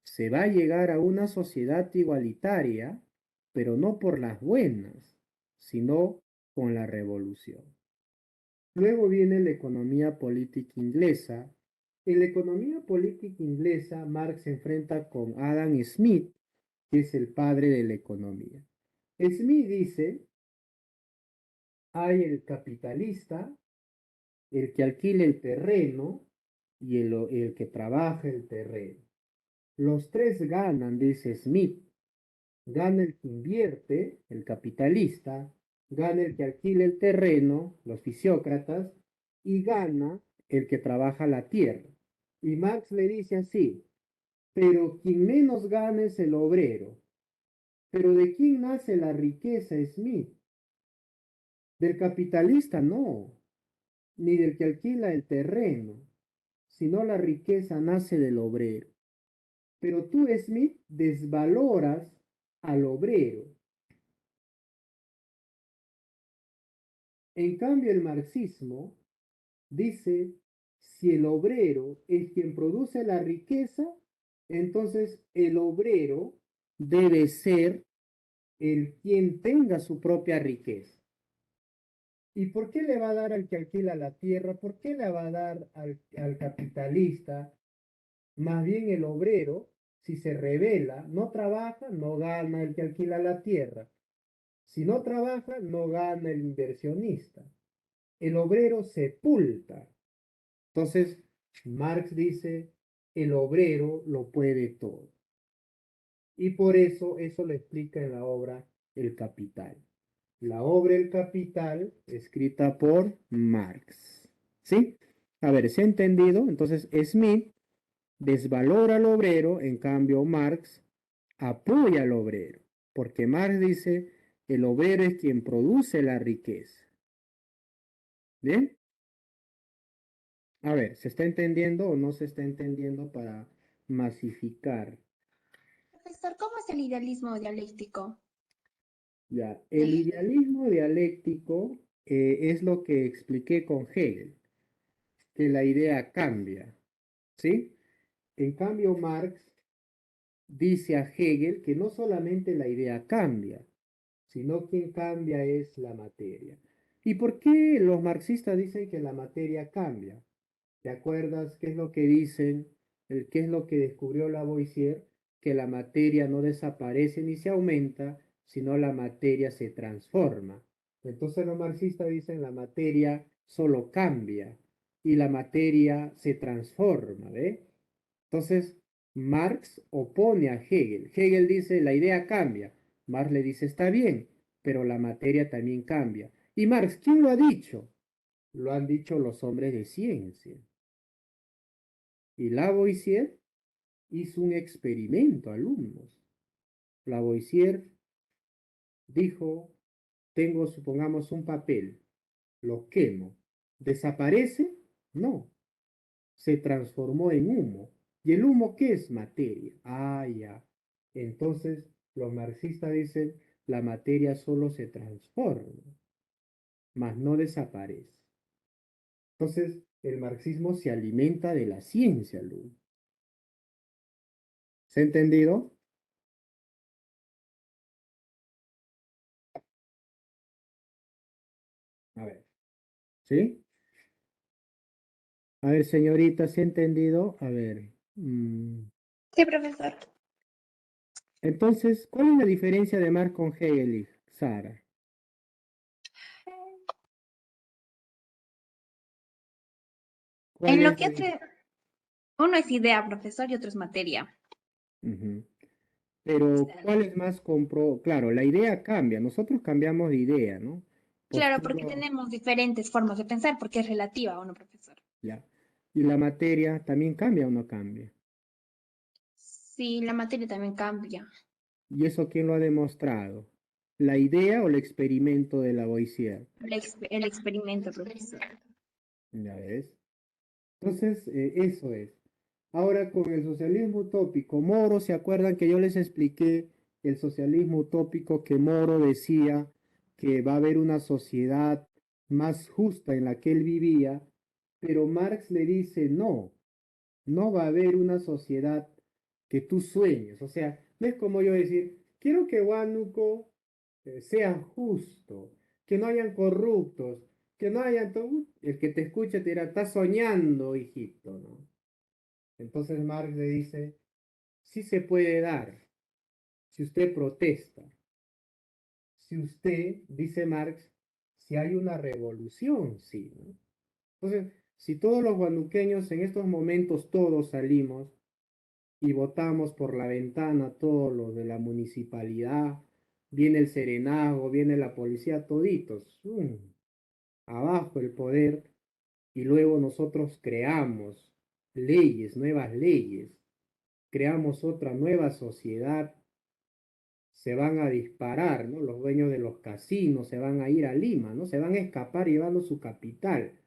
S6: se va a llegar a una sociedad igualitaria, pero no por las buenas, sino con la revolución. Luego viene la economía política inglesa. En la economía política inglesa, Marx se enfrenta con Adam Smith, que es el padre de la economía. Smith dice, hay el capitalista, el que alquila el terreno y el que trabaja el terreno. Los tres ganan, dice Smith. Gana el que invierte, el capitalista, gana el que alquila el terreno, los fisiócratas, y gana el que trabaja la tierra. Y Marx le dice así, pero quien menos gana es el obrero. Pero ¿de quién nace la riqueza, Smith? Del capitalista, no, ni del que alquila el terreno, sino la riqueza nace del obrero. Pero tú, Smith, desvaloras al obrero. En cambio, el marxismo dice, si el obrero es quien produce la riqueza, entonces el obrero debe ser el quien tenga su propia riqueza. ¿Y por qué le va a dar al que alquila la tierra? ¿Por qué le va a dar al capitalista? Más bien el obrero, si se revela, no trabaja, no gana el que alquila la tierra. Si no trabaja, no gana el inversionista. El obrero sepulta. Entonces, Marx dice, el obrero lo puede todo. Y por eso lo explica en la obra El Capital. La obra El Capital, escrita por Marx. ¿Sí? A ver, ¿se ha entendido? Entonces, Smith desvalora al obrero, en cambio Marx apoya al obrero, porque Marx dice, el obrero es quien produce la riqueza. ¿Bien? A ver, ¿se está entendiendo o no se está entendiendo para masificar?
S5: Profesor, ¿cómo es el idealismo dialéctico?
S6: Ya, el idealismo dialéctico es lo que expliqué con Hegel, que la idea cambia, ¿sí? En cambio, Marx dice a Hegel que no solamente la idea cambia, sino quien cambia es la materia. ¿Y por qué los marxistas dicen que la materia cambia? ¿Te acuerdas qué es lo que dicen? ¿Qué es lo que descubrió Lavoisier? Que la materia no desaparece ni se aumenta, sino la materia se transforma. Entonces los marxistas dicen la materia solo cambia y la materia se transforma, ¿ve? Entonces Marx opone a Hegel. Hegel dice la idea cambia. Marx le dice está bien, pero la materia también cambia. ¿Y Marx quién lo ha dicho? Lo han dicho los hombres de ciencia. Y Lavoisier hizo un experimento, alumnos. Lavoisier dijo, tengo, supongamos, un papel, lo quemo. ¿Desaparece? No, se transformó en humo. ¿Y el humo qué es? Materia. Ah, ya. Entonces, los marxistas dicen, la materia solo se transforma, mas no desaparece. Entonces, el marxismo se alimenta de la ciencia, alumnos. ¿Se ha entendido? A ver, ¿sí? A ver, señorita, ¿se ha entendido? A ver.
S5: Sí, profesor.
S6: Entonces, ¿cuál es la diferencia de Marx con Hegel y Sara? ¿Cuál
S5: En lo
S6: es
S5: que uno es idea, profesor, y otro es materia.
S6: Ujú. Pero, ¿cuál es más compro? Claro, la idea cambia, nosotros cambiamos de idea, ¿no?
S5: Claro, porque
S6: Posturo,
S5: tenemos diferentes formas de pensar, porque es relativa, ¿o no, profesor?
S6: ya. Y la materia también cambia o no cambia.
S5: Sí, la materia también cambia.
S6: ¿Y eso quién lo ha demostrado? ¿La idea o el experimento de Lavoisier?
S5: El experimento, profesor.
S6: Ya ves. Entonces, eso es. Ahora con el socialismo utópico, Moro, ¿se acuerdan que yo les expliqué el socialismo utópico que Moro decía que va a haber una sociedad más justa en la que él vivía, pero Marx le dice no, no va a haber una sociedad que tú sueñes. O sea, no es como yo decir, quiero que Huánuco sea justo, que no hayan corruptos, que no hayan todo. El que te escucha te dirá, estás soñando, hijito, ¿no? Entonces Marx le dice, sí se puede dar si usted protesta, si usted, dice Marx, si hay una revolución, sí, ¿no? Entonces, si todos los guanuqueños en estos momentos todos salimos y votamos por la ventana todos los de la municipalidad, viene el serenazgo, viene la policía, toditos, abajo el poder, y luego nosotros creamos leyes, nuevas leyes, creamos otra nueva sociedad, se van a disparar, ¿no? Los dueños de los casinos se van a ir a Lima, ¿no? Se van a escapar llevando su capital,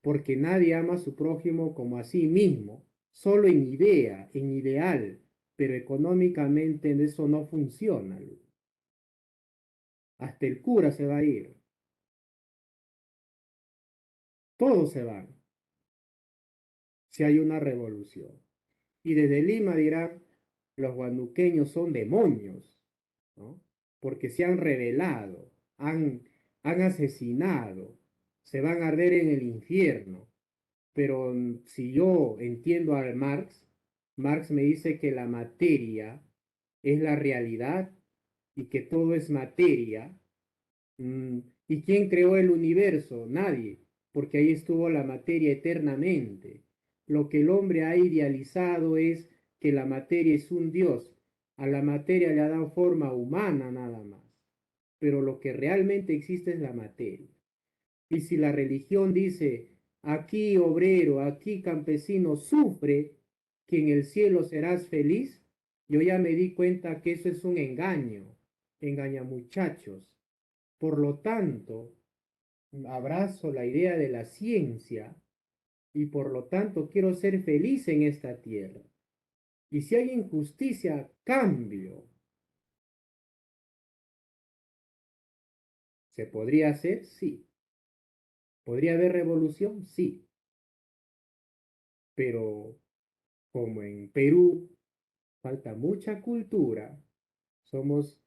S6: porque nadie ama a su prójimo como a sí mismo, solo en idea, en ideal, pero económicamente eso no funciona. Hasta el cura se va a ir. Todos se van si hay una revolución. Y desde Lima dirán, los guanduqueños son demonios, ¿no? Porque se han rebelado, han asesinado, se van a arder en el infierno. Pero si yo entiendo a Marx, Marx me dice que la materia es la realidad y que todo es materia. ¿Y quién creó el universo? Nadie, porque ahí estuvo la materia eternamente. Lo que el hombre ha idealizado es que la materia es un Dios. A la materia le ha dado forma humana nada más. Pero lo que realmente existe es la materia. Y si la religión dice, aquí obrero, aquí campesino, sufre, que en el cielo serás feliz, yo ya me di cuenta que eso es un engaño, engaña muchachos. Por lo tanto, abrazo la idea de la ciencia y por lo tanto quiero ser feliz en esta tierra. Y si hay injusticia, cambio. ¿Se podría hacer? Sí. ¿Podría haber revolución? Sí. Pero como en Perú falta mucha cultura, somos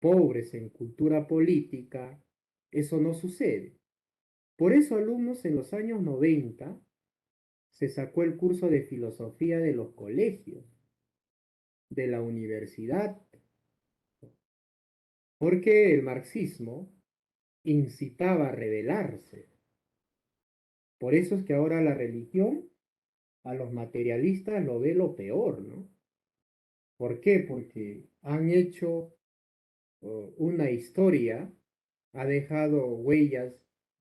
S6: pobres en cultura política, eso no sucede. Por eso alumnos en los años 90 se sacó el curso de filosofía de los colegios, de la universidad, porque el marxismo incitaba a rebelarse. Por eso es que ahora la religión a los materialistas lo ve lo peor, ¿no? ¿Por qué? Porque han hecho una historia, ha dejado huellas,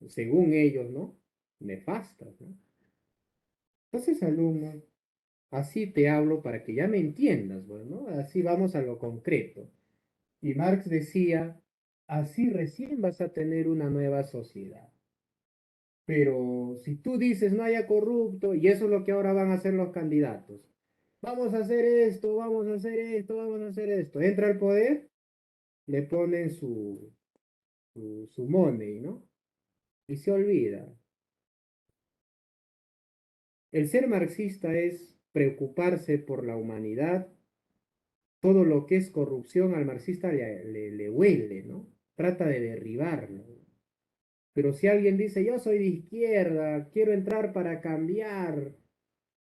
S6: según ellos, ¿no? Nefastas, ¿no? Entonces, alumno, así te hablo para que ya me entiendas, ¿no? Así vamos a lo concreto. Y Marx decía, así recién vas a tener una nueva sociedad. Pero si tú dices no haya corrupto, y eso es lo que ahora van a hacer los candidatos, vamos a hacer esto, vamos a hacer esto, vamos a hacer esto. Entra al poder, le ponen su money, ¿no? Y se olvida. El ser marxista es preocuparse por la humanidad. Todo lo que es corrupción al marxista le huele, ¿no? Trata de derribarlo. Pero si alguien dice, yo soy de izquierda, quiero entrar para cambiar,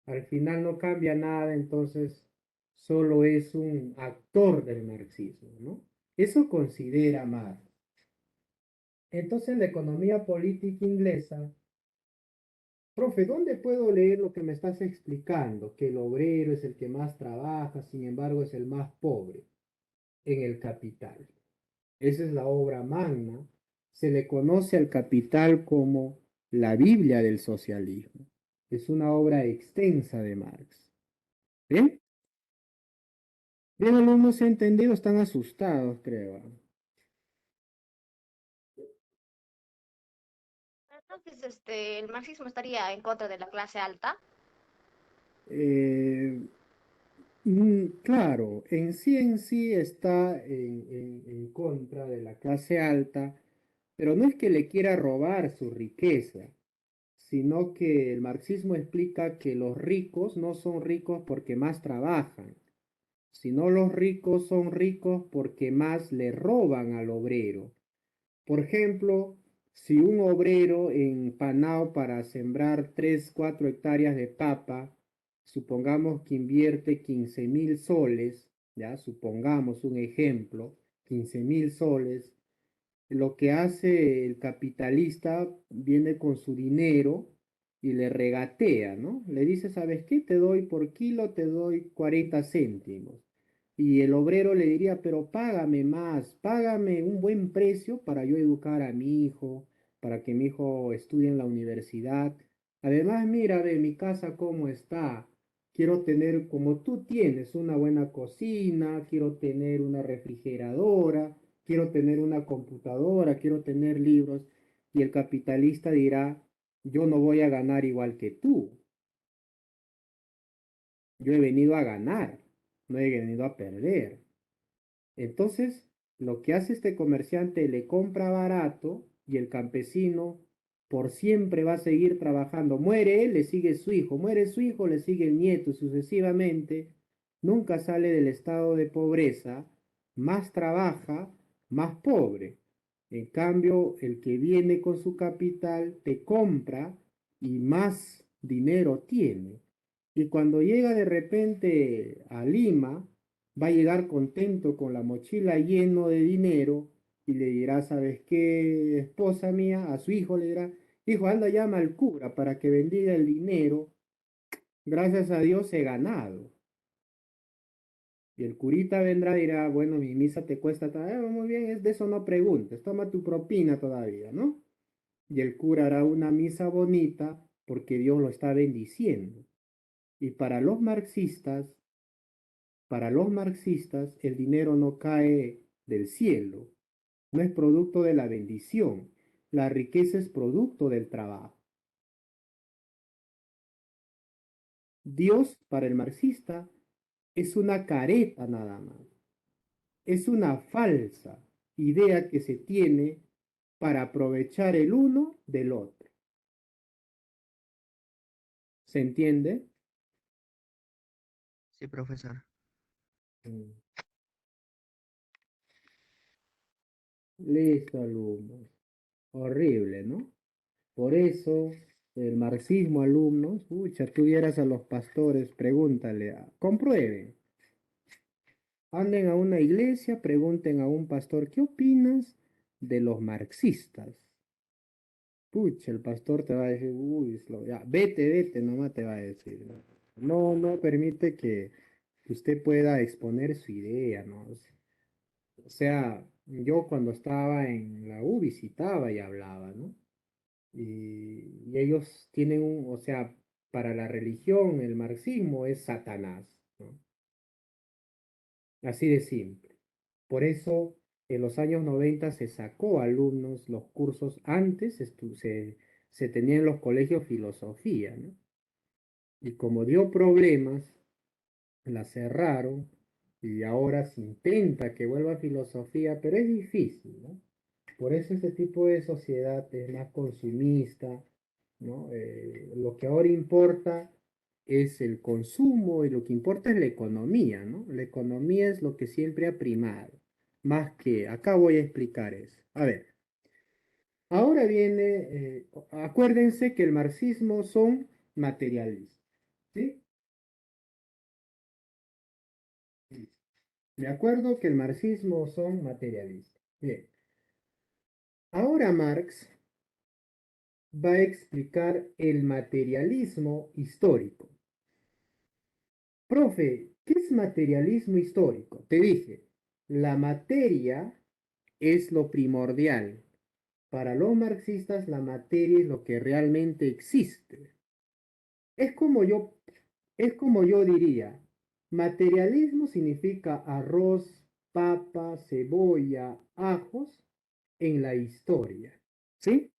S6: al final no cambia nada, entonces solo es un actor del marxismo, ¿no? Eso considera Marx. Entonces la economía política inglesa, profe, ¿dónde puedo leer lo que me estás explicando? Que el obrero es el que más trabaja, sin embargo es el más pobre en el Capital. Esa es la obra magna. Se le conoce al Capital como la Biblia del socialismo. Es una obra extensa de Marx. ¿Bien? Bien, alumnos, he entendido, están asustados, creo.
S7: Entonces, el marxismo estaría en contra de la clase alta.
S6: Eh, claro, en sí está en contra de la clase alta, pero no es que le quiera robar su riqueza, sino que el marxismo explica que los ricos no son ricos porque más trabajan, sino los ricos son ricos porque más le roban al obrero. Por ejemplo, si un obrero en Panao para sembrar 3, 4 hectáreas de papa, supongamos que invierte 15.000 soles, ya supongamos un ejemplo, 15.000 soles, lo que hace el capitalista viene con su dinero y le regatea, ¿no? Le dice, ¿sabes qué? Te doy por kilo, te doy 40 céntimos. Y el obrero le diría, pero págame más, págame un buen precio para yo educar a mi hijo, para que mi hijo estudie en la universidad. Además, mira, ve mi casa cómo está. quiero tener como tú tienes una buena cocina, quiero tener una refrigeradora, quiero tener una computadora, quiero tener libros. Y el capitalista dirá, yo no voy a ganar igual que tú. Yo he venido a ganar, no he venido a perder. Entonces, lo que hace este comerciante, le compra barato y el campesino por siempre va a seguir trabajando. Muere él, le sigue su hijo, muere su hijo, le sigue el nieto, sucesivamente. Nunca sale del estado de pobreza, más trabaja, más pobre. En cambio, el que viene con su capital te compra y más dinero tiene. Y cuando llega de repente a Lima, va a llegar contento con la mochila lleno de dinero y le dirá, ¿sabes qué, esposa mía? A su hijo le dirá, hijo, anda, llama al cura para que bendiga el dinero. Gracias a Dios he ganado. Y el curita vendrá y dirá, bueno, mi misa te cuesta, muy bien, es de eso no preguntes, toma tu propina todavía, ¿no? Y el cura hará una misa bonita porque Dios lo está bendiciendo. Y para los marxistas, el dinero no cae del cielo, no es producto de la bendición, la riqueza es producto del trabajo. Dios, para el marxista, es una careta nada más, es una falsa idea que se tiene para aprovechar el uno del otro. ¿Se entiende?
S1: Sí, profesor.
S6: Listo, alumnos. Horrible, ¿no? Por eso, el marxismo, alumnos, pucha, tuvieras a los pastores, pregúntale, comprueben. Anden a una iglesia, pregunten a un pastor, ¿qué opinas de los marxistas? Pucha, el pastor te va a decir, uy, ya, vete, vete, nomás te va a decir. No, no permite que usted pueda exponer su idea, ¿no? O sea, yo cuando estaba en la U visitaba y hablaba, ¿no? Y ellos tienen o sea, para la religión, el marxismo es Satanás, ¿no? Así de simple. Por eso, en los años 90 se sacó a alumnos los cursos, antes se tenía en los colegios filosofía, ¿no? Y como dio problemas, la cerraron y ahora se intenta que vuelva filosofía, pero es difícil, ¿no? Por eso este tipo de sociedad es más consumista, ¿no? Lo que ahora importa es el consumo y lo que importa es la economía, ¿no? La economía es lo que siempre ha primado, más que, acá voy a explicar eso. A ver, ahora viene, acuérdense que el marxismo son materialistas, ¿sí? De acuerdo que el marxismo son materialistas. Bien, ahora Marx va a explicar el materialismo histórico. Profe, ¿qué es materialismo histórico? Te dije, la materia es lo primordial. Para los marxistas, la materia es lo que realmente existe. Es como yo, es como yo diría, materialismo significa arroz, papa, cebolla, ajos en la historia. ¿Sí?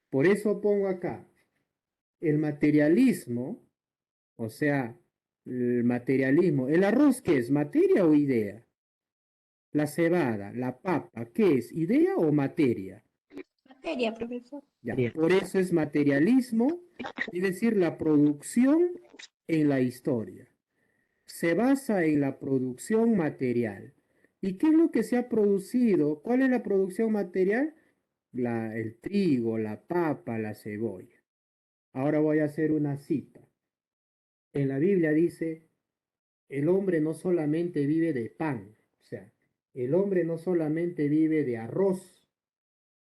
S6: Por eso pongo acá, el materialismo, o sea, el materialismo, ¿el arroz qué es? ¿Materia o idea? La cebada, la papa, ¿qué es? ¿Idea o materia?
S5: Materia, profesor.
S6: Ya,
S1: Bien.
S6: por eso es materialismo, es decir, la producción en la historia. Se basa en la producción material. ¿Y qué es lo que se ha producido? ¿Cuál es la producción material? El trigo, la papa, la cebolla. Ahora voy a hacer una cita. En la Biblia dice, el hombre no solamente vive de pan, o sea, el hombre no solamente vive de arroz,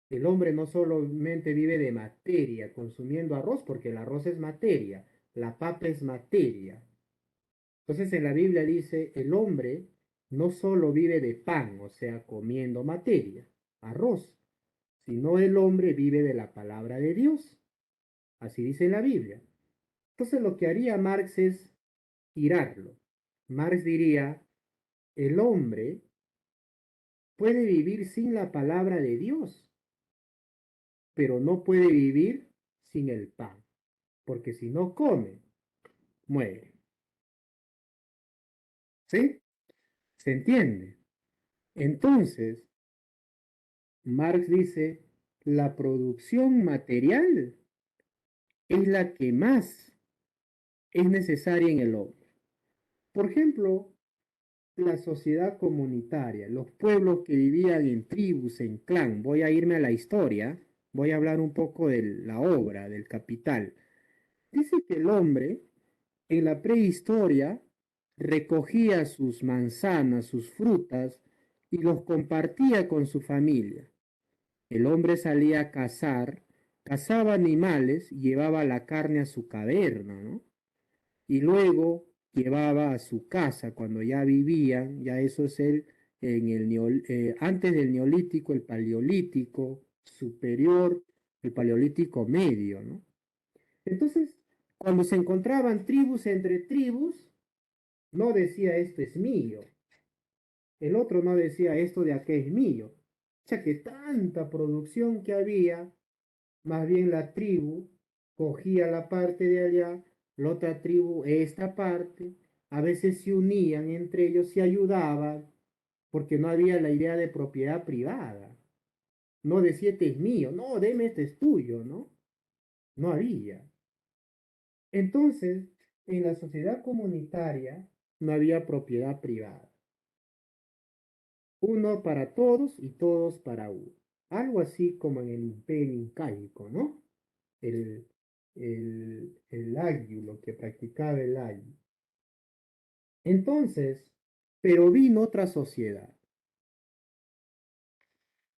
S6: el hombre no solamente vive de materia, consumiendo arroz, porque el arroz es materia, la papa es materia. Entonces en la Biblia dice, el hombre no solo vive de pan, o sea, comiendo materia, arroz, sino el hombre vive de la palabra de Dios. Así dice la Biblia. Entonces lo que haría Marx es girarlo. Marx diría, el hombre puede vivir sin la palabra de Dios, pero no puede vivir sin el pan, porque si no come, muere. ¿Sí? ¿Se entiende? Entonces, Marx dice, la producción material es la que más es necesaria en el hombre. Por ejemplo, la sociedad comunitaria, los pueblos que vivían en tribus, en clan. Voy a irme a la historia, voy a hablar un poco de la obra, del Capital. Dice que el hombre en la prehistoria recogía sus manzanas, sus frutas y los compartía con su familia. El hombre salía a cazar, cazaba animales y llevaba la carne a su caverna, ¿no? Y luego llevaba a su casa cuando ya vivían, ya eso es antes del neolítico, el paleolítico superior, el paleolítico medio, ¿no? Entonces, cuando se encontraban tribus entre tribus, no decía esto es mío, el otro no decía esto de acá es mío. O sea que tanta producción que había, más bien la tribu cogía la parte de allá, la otra tribu esta parte, a veces se unían entre ellos, se ayudaban, porque no había la idea de propiedad privada. No decía este es mío, no, deme este es tuyo, ¿no? No había. Entonces, en la sociedad comunitaria no había propiedad privada. Uno para todos y todos para uno. Algo así como en el imperio incaico, ¿no? El, el águilo que practicaba el águilo. Entonces, pero vino otra sociedad.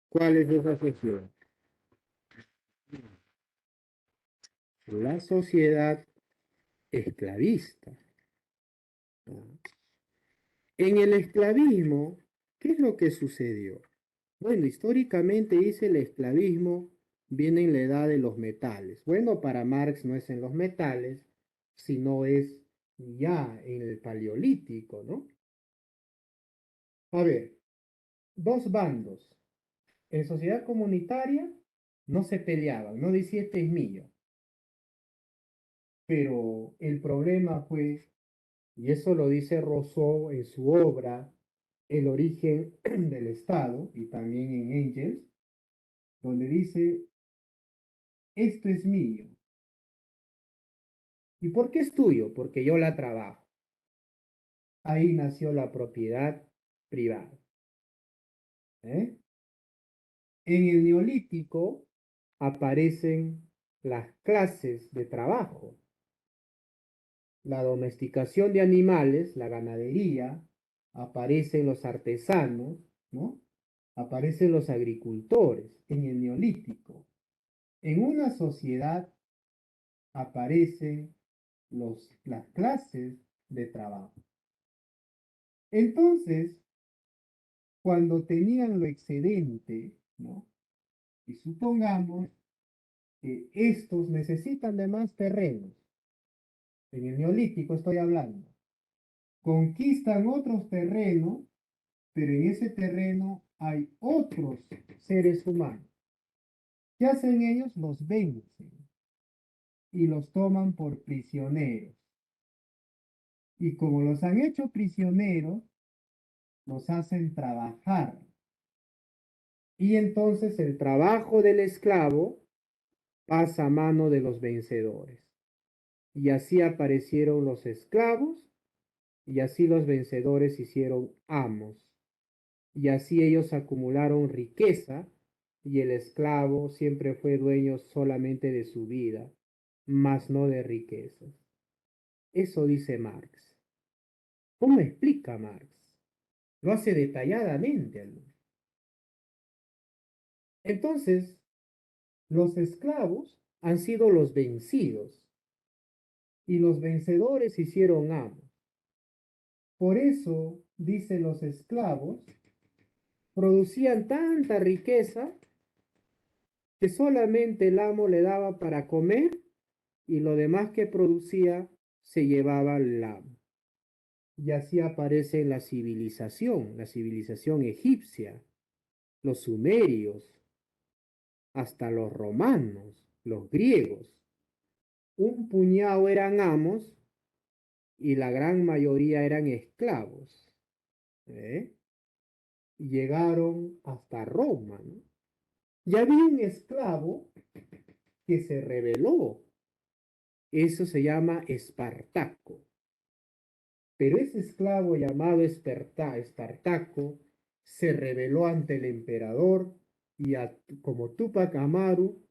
S6: ¿Cuál es esa sociedad? La sociedad esclavista. En el esclavismo, ¿qué es lo que sucedió? Bueno, históricamente dice el esclavismo viene en la edad de los metales. Bueno, para Marx no es en los metales, sino es ya en el paleolítico, ¿no? A ver, dos bandos. En sociedad comunitaria no se peleaban, no decía este es mío. Pero el problema fue, y eso lo dice Rousseau en su obra El origen del Estado y también en Engels, donde dice, esto es mío. ¿Y por qué es tuyo? Porque yo la trabajo. Ahí nació la propiedad privada. ¿Eh? En el neolítico aparecen las clases de trabajo. La domesticación de animales, la ganadería, aparecen los artesanos, ¿no? Aparecen los agricultores en el neolítico. En una sociedad aparecen las clases de trabajo. Entonces, cuando tenían lo excedente, ¿no? Y supongamos que estos necesitan de más terrenos, en el neolítico estoy hablando, conquistan otros terrenos, pero en ese terreno hay otros seres humanos. ¿Qué hacen ellos? Los vencen y los toman por prisioneros. Y como los han hecho prisioneros, los hacen trabajar. Y entonces el trabajo del esclavo pasa a mano de los vencedores. Y así aparecieron los esclavos, y así los vencedores hicieron amos. Y así ellos acumularon riqueza, y el esclavo siempre fue dueño solamente de su vida, mas no de riquezas. Eso dice Marx. ¿Cómo explica Marx? Lo hace detalladamente. Entonces, los esclavos han sido los vencidos y los vencedores hicieron amos. Por eso, dice los esclavos, producían tanta riqueza que solamente el amo le daba para comer y lo demás que producía se llevaba el amo. Y así aparece la civilización egipcia, los sumerios, hasta los romanos, los griegos. Un puñado eran amos y la gran mayoría eran esclavos. ¿Eh? Y llegaron hasta Roma, ¿no? Y había un esclavo que se rebeló. Eso se llama Espartaco. Pero ese esclavo llamado Espartaco se rebeló ante el emperador y como Túpac Amaru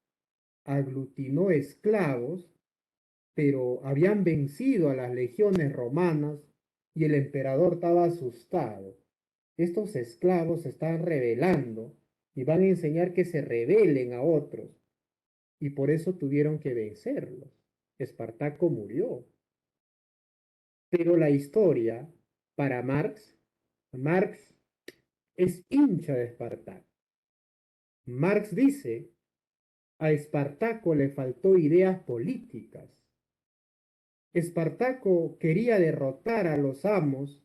S6: aglutinó esclavos, pero habían vencido a las legiones romanas y el emperador estaba asustado. Estos esclavos se están rebelando y van a enseñar que se rebelen a otros y por eso tuvieron que vencerlos. Espartaco murió. Pero la historia, para Marx es hincha de Espartaco. Marx dice, a Espartaco le faltó ideas políticas. Espartaco quería derrotar a los amos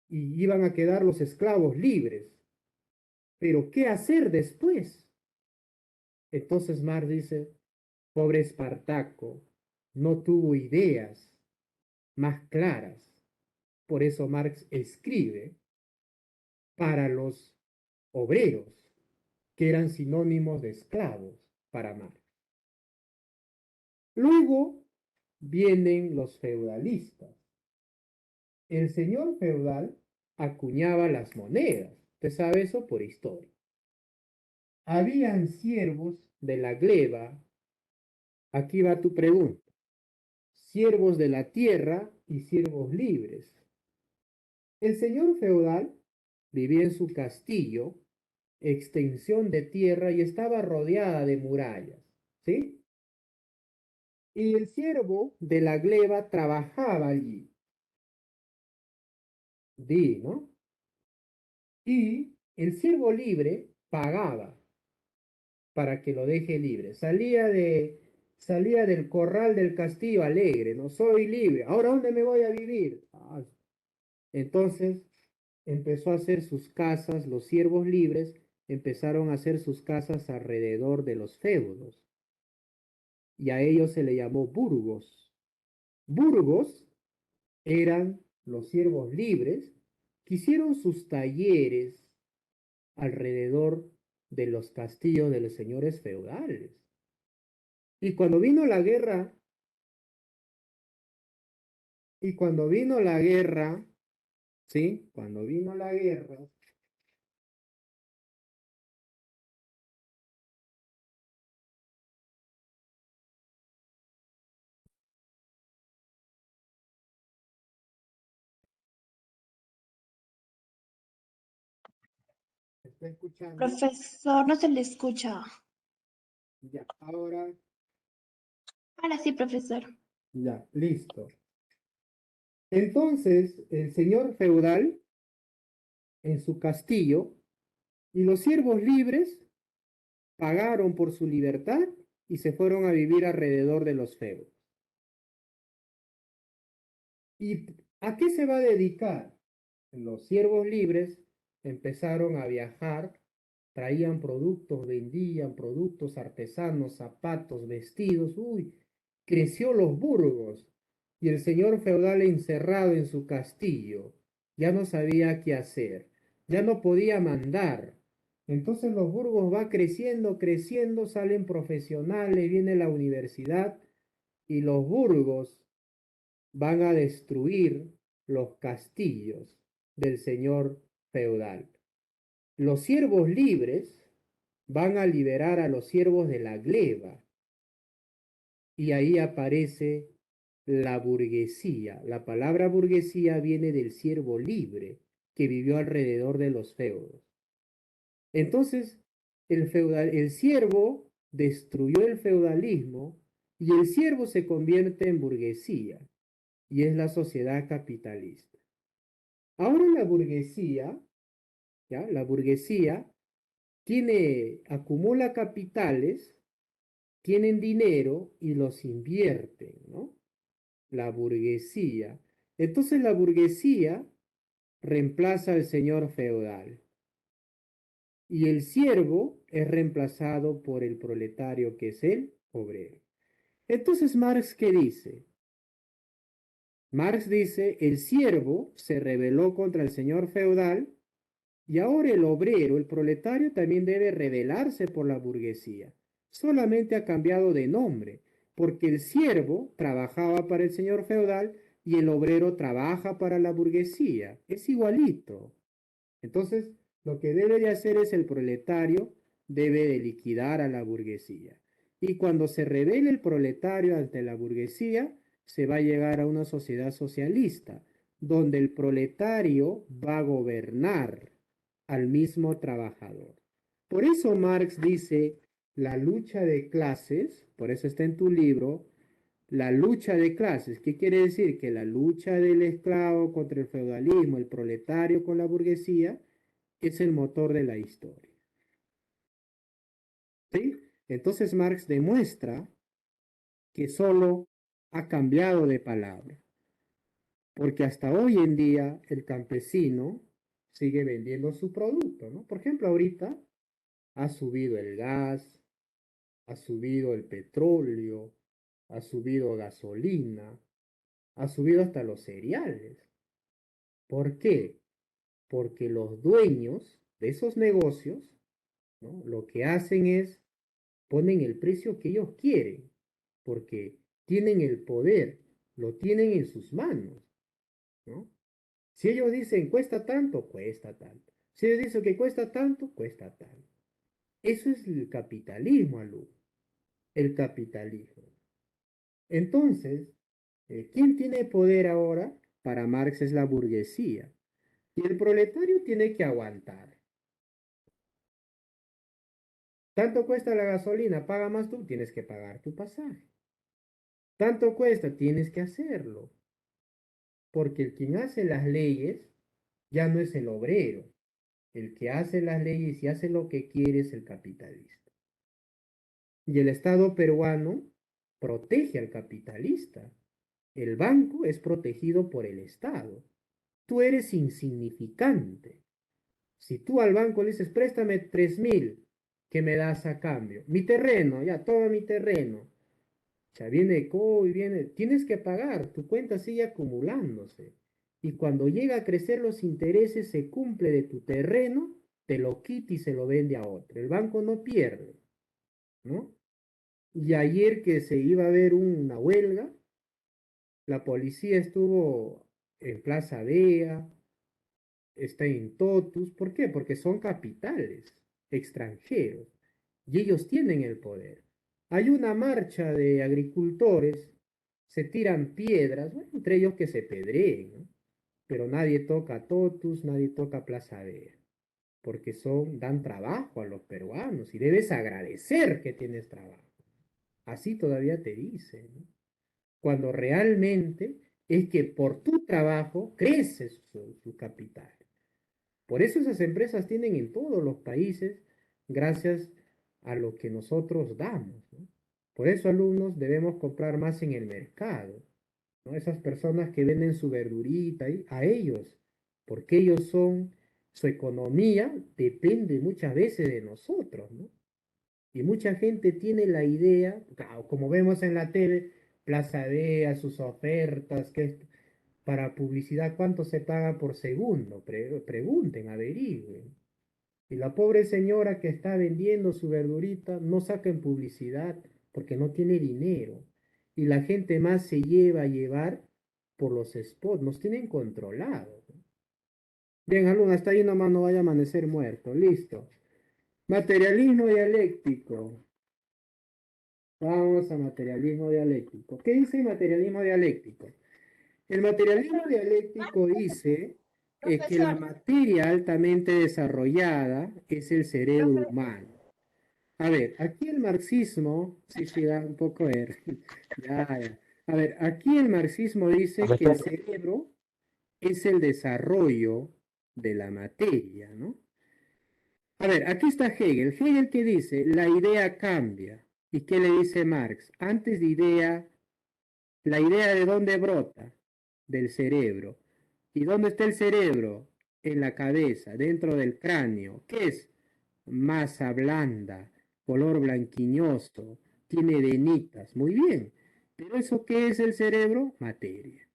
S6: y iban a quedar los esclavos libres. Pero ¿qué hacer después? Entonces Marx dice, pobre Espartaco, no tuvo ideas más claras. Por eso Marx escribe para los obreros, que eran sinónimos de esclavos para Marx. Luego vienen los feudalistas. El señor feudal acuñaba las monedas. Usted sabe eso por historia. Habían siervos de la gleba. Aquí va tu pregunta. Siervos de la tierra y siervos libres. El señor feudal vivía en su castillo, extensión de tierra, y estaba rodeada de murallas, ¿sí? Y el siervo de la gleba trabajaba allí. ¿No? Y el siervo libre pagaba para que lo deje libre. Salía del corral del castillo alegre, no soy libre. ¿Ahora dónde me voy a vivir? Entonces empezó a hacer sus casas, los siervos libres empezaron a hacer sus casas alrededor de los feudos. Y a ellos se le llamó burgos. Burgos eran los siervos libres que hicieron sus talleres alrededor de los castillos de los señores feudales. Y cuando vino la guerra, ¿sí? Cuando vino la guerra, ¿me está escuchando?
S5: Profesor, no se le escucha.
S6: Ya, ahora,
S5: Ahora sí, profesor.
S6: ya, listo. Entonces, el señor feudal en su castillo y los siervos libres pagaron por su libertad y se fueron a vivir alrededor de los feudos. ¿Y a qué se va a dedicar? Los siervos libres empezaron a viajar, traían productos, vendían productos artesanos, zapatos, vestidos. Uy, creció los burgos y el señor feudal encerrado en su castillo ya no sabía qué hacer, ya no podía mandar. Entonces los burgos va creciendo, creciendo, salen profesionales, viene la universidad y los burgos van a destruir los castillos del señor feudal. Los siervos libres van a liberar a los siervos de la gleba. Y ahí aparece la burguesía. La palabra burguesía viene del siervo libre que vivió alrededor de los feudos. Entonces, el siervo destruyó el feudalismo y el siervo se convierte en burguesía y es la sociedad capitalista. Ahora la burguesía, ¿ya? La burguesía acumula capitales, tienen dinero y los invierten, ¿no? La burguesía. Entonces la burguesía reemplaza al señor feudal y el siervo es reemplazado por el proletario que es el obrero. Entonces Marx, ¿qué dice? Marx dice, el siervo se rebeló contra el señor feudal y ahora el obrero, el proletario, también debe rebelarse por la burguesía. Solamente ha cambiado de nombre, porque el siervo trabajaba para el señor feudal y el obrero trabaja para la burguesía. Es igualito. Entonces, lo que debe de hacer es el proletario debe de liquidar a la burguesía. Y cuando se rebele el proletario ante la burguesía, se va a llegar a una sociedad socialista, donde el proletario va a gobernar al mismo trabajador. Por eso Marx dice, la lucha de clases, por eso está en tu libro, la lucha de clases. ¿Qué quiere decir? Que la lucha del esclavo contra el feudalismo, el proletario con la burguesía, es el motor de la historia. ¿Sí? Entonces Marx demuestra que solo ha cambiado de palabra, porque hasta hoy en día el campesino sigue vendiendo su producto, ¿no? Por ejemplo, ahorita ha subido el gas, ha subido el petróleo, ha subido gasolina, ha subido hasta los cereales. ¿Por qué? Porque los dueños de esos negocios, ¿no? Lo que hacen es ponen el precio que ellos quieren, porque tienen el poder, lo tienen en sus manos, ¿no? Si ellos dicen cuesta tanto, cuesta tanto. Si ellos dicen que cuesta tanto, cuesta tanto. Eso es el capitalismo, alumno. El capitalismo. Entonces, ¿quién tiene poder ahora? Para Marx es la burguesía. Y el proletario tiene que aguantar. Tanto cuesta la gasolina, paga más tú, tienes que pagar tu pasaje. Tanto cuesta, tienes que hacerlo. Porque el quien hace las leyes ya no es el obrero. El que hace las leyes y hace lo que quiere es el capitalista. Y el Estado peruano protege al capitalista. El banco es protegido por el Estado. Tú eres insignificante. Si tú al banco le dices, préstame 3.000, ¿qué me das a cambio? Mi terreno, ya, todo mi terreno. O sea, viene COVID, viene, tienes que pagar, tu cuenta sigue acumulándose. Y cuando llega a crecer los intereses, se cumple de tu terreno, te lo quita y se lo vende a otro. El banco no pierde, ¿no? Y ayer que se iba a ver una huelga, la policía estuvo en Plaza Vea, está en Totus. ¿Por qué? Porque son capitales extranjeros y ellos tienen el poder. Hay una marcha de agricultores, se tiran piedras, bueno, entre ellos que se pedreen, ¿no? Pero nadie toca Totus, nadie toca Plaza Vea, porque dan trabajo a los peruanos y debes agradecer que tienes trabajo. Así todavía te dicen, ¿no? Cuando realmente es que por tu trabajo crece su capital. Por eso esas empresas tienen en todos los países, gracias a lo que nosotros damos, ¿no? Por eso, alumnos, debemos comprar más en el mercado, ¿no? Esas personas que venden su verdurita, a ellos, porque su economía depende muchas veces de nosotros, ¿no? Y mucha gente tiene la idea, como vemos en la tele, Plaza Vea, sus ofertas, para publicidad, ¿cuánto se paga por segundo? Pregunten, averigüen. Y la pobre señora que está vendiendo su verdurita no saca en publicidad porque no tiene dinero. Y la gente más se lleva a llevar por los spots. Nos tienen controlados. Bien, alumnos, hasta ahí nomás no vaya a amanecer muerto. Listo. Materialismo dialéctico. Vamos a materialismo dialéctico. ¿Qué dice materialismo dialéctico? El materialismo dialéctico dice que la materia altamente desarrollada es el cerebro humano. A ver, aquí el marxismo, sí, da un poco de... ya. A ver, aquí el marxismo dice que el cerebro es el desarrollo de la materia, ¿no? A ver, aquí está Hegel. Hegel que dice, la idea cambia. ¿Y qué le dice Marx? Antes de idea, ¿la idea de dónde brota? del cerebro. ¿Y dónde está el cerebro? En la cabeza, dentro del cráneo. ¿Qué es? Masa blanda, color blanquiñoso, tiene venitas. Muy bien. ¿Pero eso qué es el cerebro? Materia.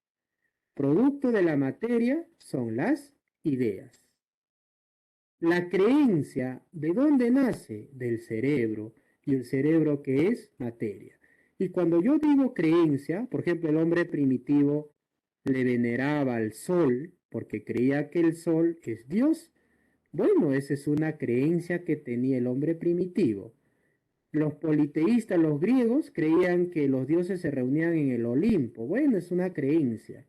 S6: Producto de la materia son las ideas. La creencia, ¿de dónde nace? Del cerebro. ¿Y el cerebro qué es? Materia. Y cuando yo digo creencia, por ejemplo, el hombre primitivo le veneraba al sol porque creía que el sol es Dios. Bueno, esa es una creencia que tenía el hombre primitivo. Los politeístas, los griegos, creían que los dioses se reunían en el Olimpo. Bueno, es una creencia.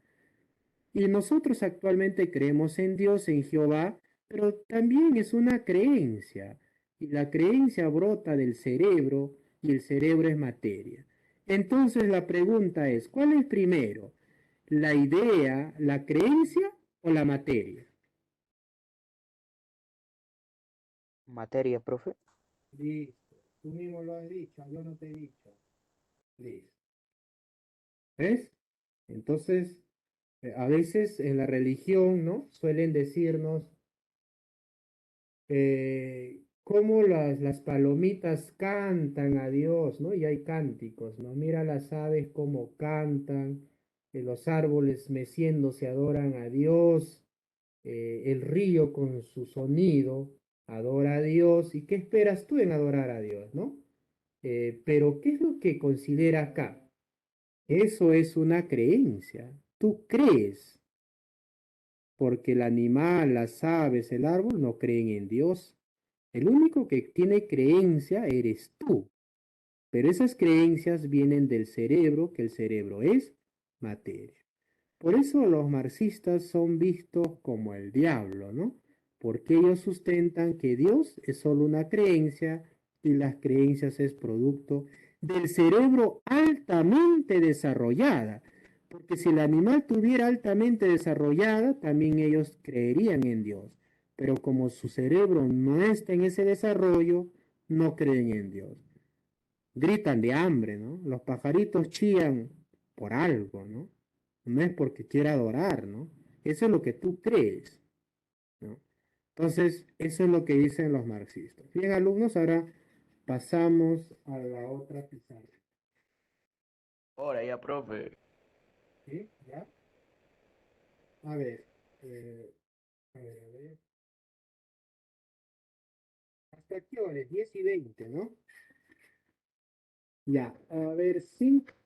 S6: Y nosotros actualmente creemos en Dios, en Jehová, pero también es una creencia. Y la creencia brota del cerebro y el cerebro es materia. Entonces la pregunta es, ¿cuál es primero? ¿La idea, la creencia o la materia?
S4: Materia, profe.
S6: Listo. Tú mismo lo has dicho, yo no te he dicho. Listo. ¿Ves? Entonces, a veces en la religión, ¿no? Suelen decirnos cómo las palomitas cantan a Dios, ¿no? Y hay cánticos, ¿no? Mira las aves cómo cantan, los árboles meciéndose adoran a Dios, el río con su sonido adora a Dios. ¿Y qué esperas tú en adorar a Dios, no? Pero ¿qué es lo que considera acá? Eso es una creencia. Tú crees, porque el animal, las aves, el árbol no creen en Dios. El único que tiene creencia eres tú. Pero esas creencias vienen del cerebro, que el cerebro es materia. Por eso los marxistas son vistos como el diablo, ¿no? Porque ellos sustentan que Dios es solo una creencia y las creencias es producto del cerebro altamente desarrollada. Porque si el animal tuviera altamente desarrollada, también ellos creerían en Dios. Pero como su cerebro no está en ese desarrollo, no creen en Dios. Gritan de hambre, ¿no? Los pajaritos chían por algo, ¿no? No es porque quiera adorar, ¿no? Eso es lo que tú crees, ¿no? Entonces, eso es lo que dicen los marxistas. Bien, alumnos, ahora pasamos a la otra pizarra.
S4: Ahora ya, profe.
S6: ¿Sí? ¿Ya? A ver, eh, a ver. ¿Hasta qué hora? 10:20, ¿no? Ya, a ver,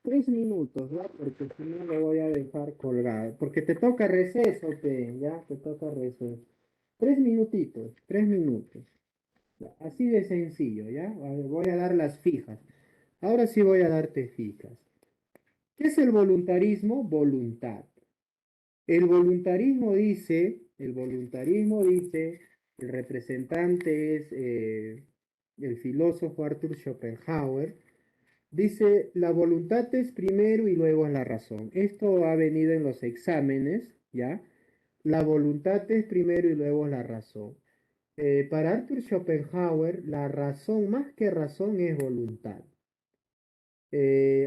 S6: 3 minutos, ¿ya? Porque si no lo voy a dejar colgado. Porque te toca receso, ya, te toca receso. 3 minutitos, 3 minutos. Ya, así de sencillo, ¿ya? A ver, voy a dar las fijas. Ahora sí voy a darte fijas. ¿Qué es el voluntarismo? Voluntad. El voluntarismo dice, el representante es el filósofo Arthur Schopenhauer. Dice, la voluntad es primero y luego es la razón. Esto ha venido en los exámenes, ¿ya? La voluntad es primero y luego es la razón. Para Arthur Schopenhauer, la razón más que razón es voluntad.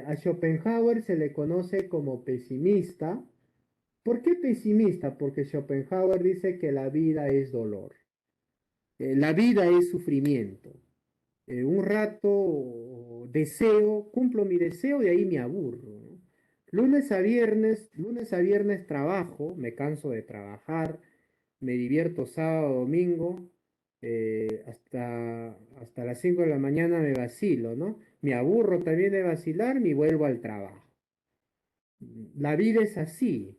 S6: A Schopenhauer se le conoce como pesimista. ¿Por qué pesimista? Porque Schopenhauer dice que la vida es dolor. La vida es sufrimiento. Un rato deseo, cumplo mi deseo y ahí me aburro, ¿no? Lunes a viernes trabajo, me canso de trabajar, me divierto sábado, domingo, hasta las 5 de la mañana me vacilo, ¿no? Me aburro también de vacilar y vuelvo al trabajo. La vida es así,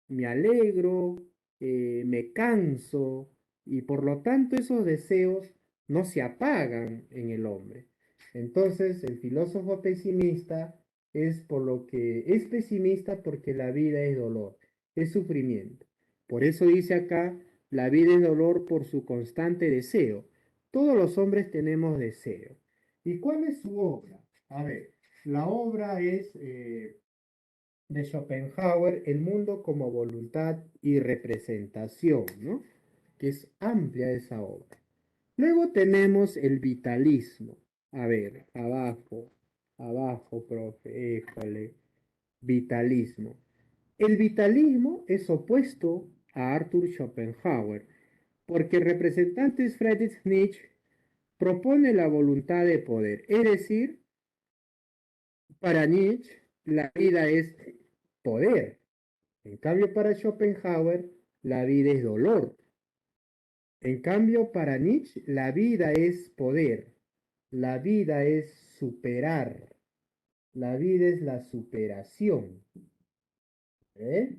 S6: me alegro, me canso y por lo tanto esos deseos no se apagan en el hombre. Entonces el filósofo pesimista es pesimista porque la vida es dolor, es sufrimiento. Por eso dice acá, la vida es dolor por su constante deseo. Todos los hombres tenemos deseo. ¿Y cuál es su obra? A ver, la obra es de Schopenhauer, El mundo como voluntad y representación, ¿no? Que es amplia esa obra. Luego tenemos el vitalismo. A ver, abajo, profe, éjole, vitalismo. El vitalismo es opuesto a Arthur Schopenhauer, porque el representante Friedrich Nietzsche propone la voluntad de poder, es decir, para Nietzsche la vida es poder. En cambio, para Schopenhauer, la vida es dolor. En cambio, para Nietzsche, la vida es poder. La vida es superar. La vida es la superación. ¿Eh?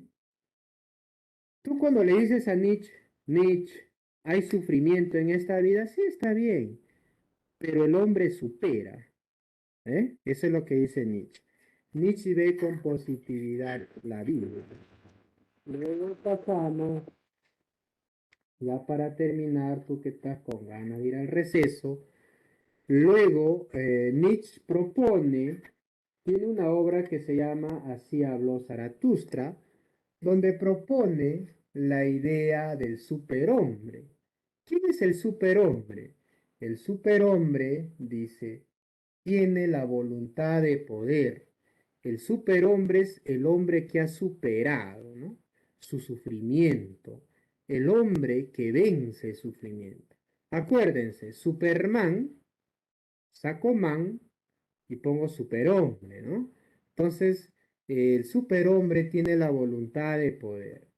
S6: Tú cuando le dices a Nietzsche, Nietzsche, ¿hay sufrimiento en esta vida? Sí, está bien, pero el hombre supera. ¿Eh? Eso es lo que dice Nietzsche. Nietzsche ve con positividad la vida. Luego pasamos, ya para terminar, tú que estás con ganas de ir al receso. Luego, Nietzsche propone, tiene una obra que se llama Así habló Zaratustra, donde propone la idea del superhombre. ¿Quién es el superhombre? El superhombre, dice, tiene la voluntad de poder. El superhombre es el hombre que ha superado, ¿no?, su sufrimiento, el hombre que vence el sufrimiento. Acuérdense, Superman, saco man y pongo superhombre, ¿no? Entonces, el superhombre tiene la voluntad de poder.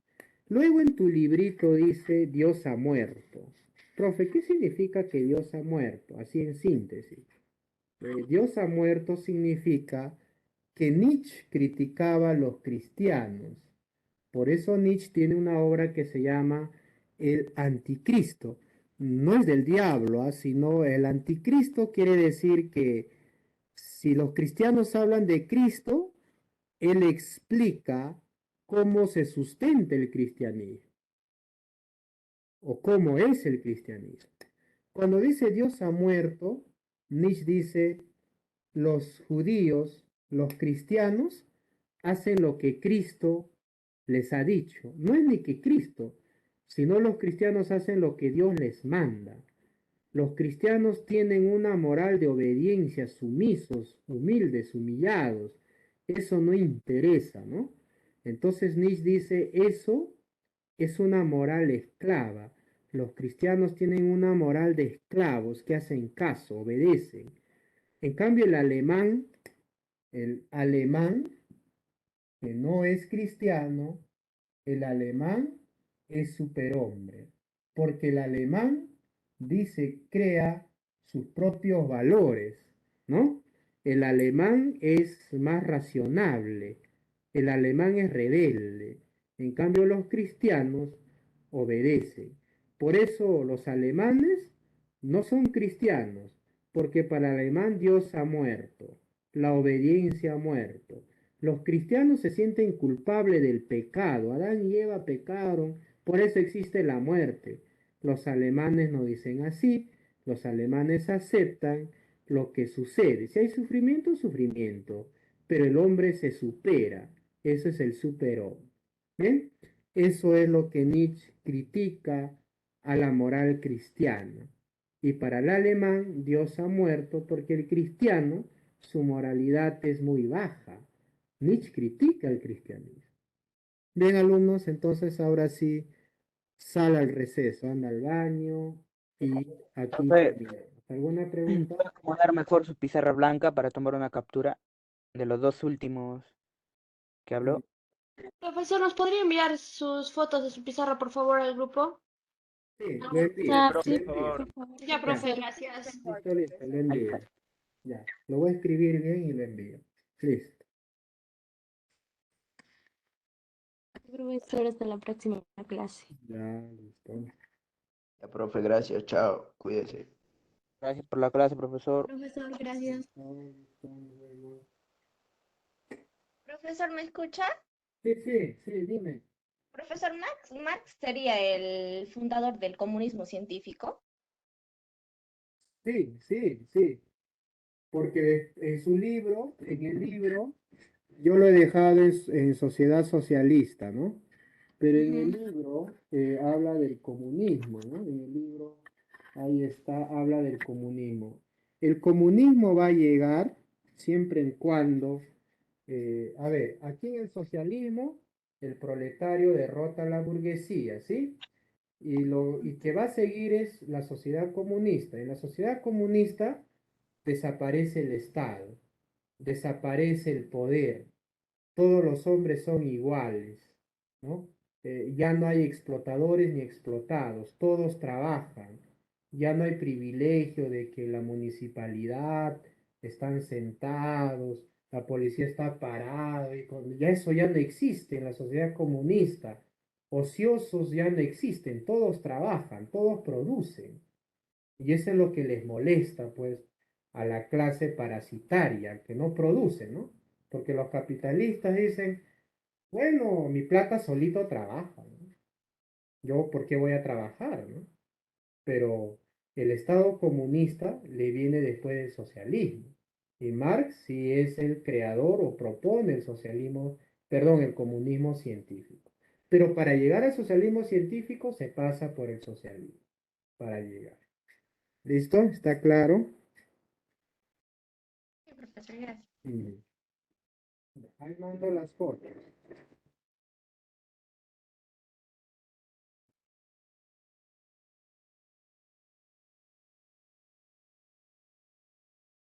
S6: Luego en tu librito dice Dios ha muerto. Profe, ¿qué significa que Dios ha muerto? Así en síntesis. Dios ha muerto significa que Nietzsche criticaba a los cristianos. Por eso Nietzsche tiene una obra que se llama El Anticristo. No es del diablo, sino el Anticristo quiere decir que si los cristianos hablan de Cristo, él explica cómo se sustenta el cristianismo o cómo es el cristianismo. Cuando dice Dios ha muerto, Nietzsche dice los judíos, los cristianos, hacen lo que Cristo les ha dicho. No es ni que Cristo, sino los cristianos hacen lo que Dios les manda. Los cristianos tienen una moral de obediencia, sumisos, humildes, humillados. Eso no interesa, ¿no? Entonces Nietzsche dice, eso es una moral esclava. Los cristianos tienen una moral de esclavos que hacen caso, obedecen. En cambio, el alemán que no es cristiano, el alemán es superhombre, porque el alemán dice, crea sus propios valores, ¿no? El alemán es más razonable, el alemán es rebelde, en cambio los cristianos obedecen. Por eso los alemanes no son cristianos, porque para el alemán Dios ha muerto, la obediencia ha muerto. Los cristianos se sienten culpables del pecado. Adán y Eva pecaron, por eso existe la muerte. Los alemanes no dicen así, los alemanes aceptan lo que sucede. Si hay sufrimiento, sufrimiento, pero el hombre se supera. Eso es el superhombre. ¿Bien? Eso es lo que Nietzsche critica a la moral cristiana. Y para el alemán, Dios ha muerto porque el cristiano, su moralidad es muy baja. Nietzsche critica el cristianismo. Bien, alumnos, entonces ahora sí, sal al receso, anda al baño y aquí
S4: Profe,
S6: terminamos. ¿Alguna pregunta?
S4: ¿puede acomodar mejor su pizarra blanca para tomar una captura de los dos últimos que habló?
S3: Profesor, ¿nos podría enviar sus fotos de su pizarra, por favor, al grupo?
S6: Sí, lo envío.
S7: Ah,
S6: Lo
S7: sí,
S6: envío.
S7: por favor.
S3: Ya, profe, gracias.
S6: Listo, listo, lo envío. Ya, lo voy a escribir bien y lo envío. Listo.
S7: Profesor, hasta la próxima clase.
S6: Ya, listo.
S4: Ya, profe, gracias, chao, cuídese. Gracias por la clase, profesor.
S3: Profesor, gracias.
S6: Listo, nos vemos.
S7: Profesor, ¿me escucha?
S6: Sí, sí, sí, dime.
S7: Profesor Marx sería el fundador del comunismo científico.
S6: Sí, sí, sí. Porque en su libro, en el libro, yo lo he dejado en Sociedad Socialista, ¿no? Pero en el libro habla del comunismo, ¿no? En el libro, ahí está, habla del comunismo. El comunismo va a llegar siempre y cuando, a ver, aquí en el socialismo el proletario derrota a la burguesía, ¿sí? Y que va a seguir es la sociedad comunista. En la sociedad comunista desaparece el Estado, desaparece el poder, todos los hombres son iguales, ¿no? Ya no hay explotadores ni explotados, todos trabajan, ya no hay privilegio de que la municipalidad están sentados, la policía está parada, ya eso ya no existe en la sociedad comunista. Ociosos ya no existen, todos trabajan, todos producen. Y eso es lo que les molesta, pues, a la clase parasitaria, que no produce, ¿no? Porque los capitalistas dicen, bueno, mi plata solito trabaja, ¿no? Yo, ¿por qué voy a trabajar, no? Pero el Estado comunista le viene después del socialismo. Y Marx sí es el creador o propone el socialismo, perdón, el comunismo científico. Pero para llegar al socialismo científico se pasa por el socialismo, para llegar. ¿Listo? ¿Está claro?
S7: Sí, profesor, gracias.
S6: Mm. Ahí mando las fotos.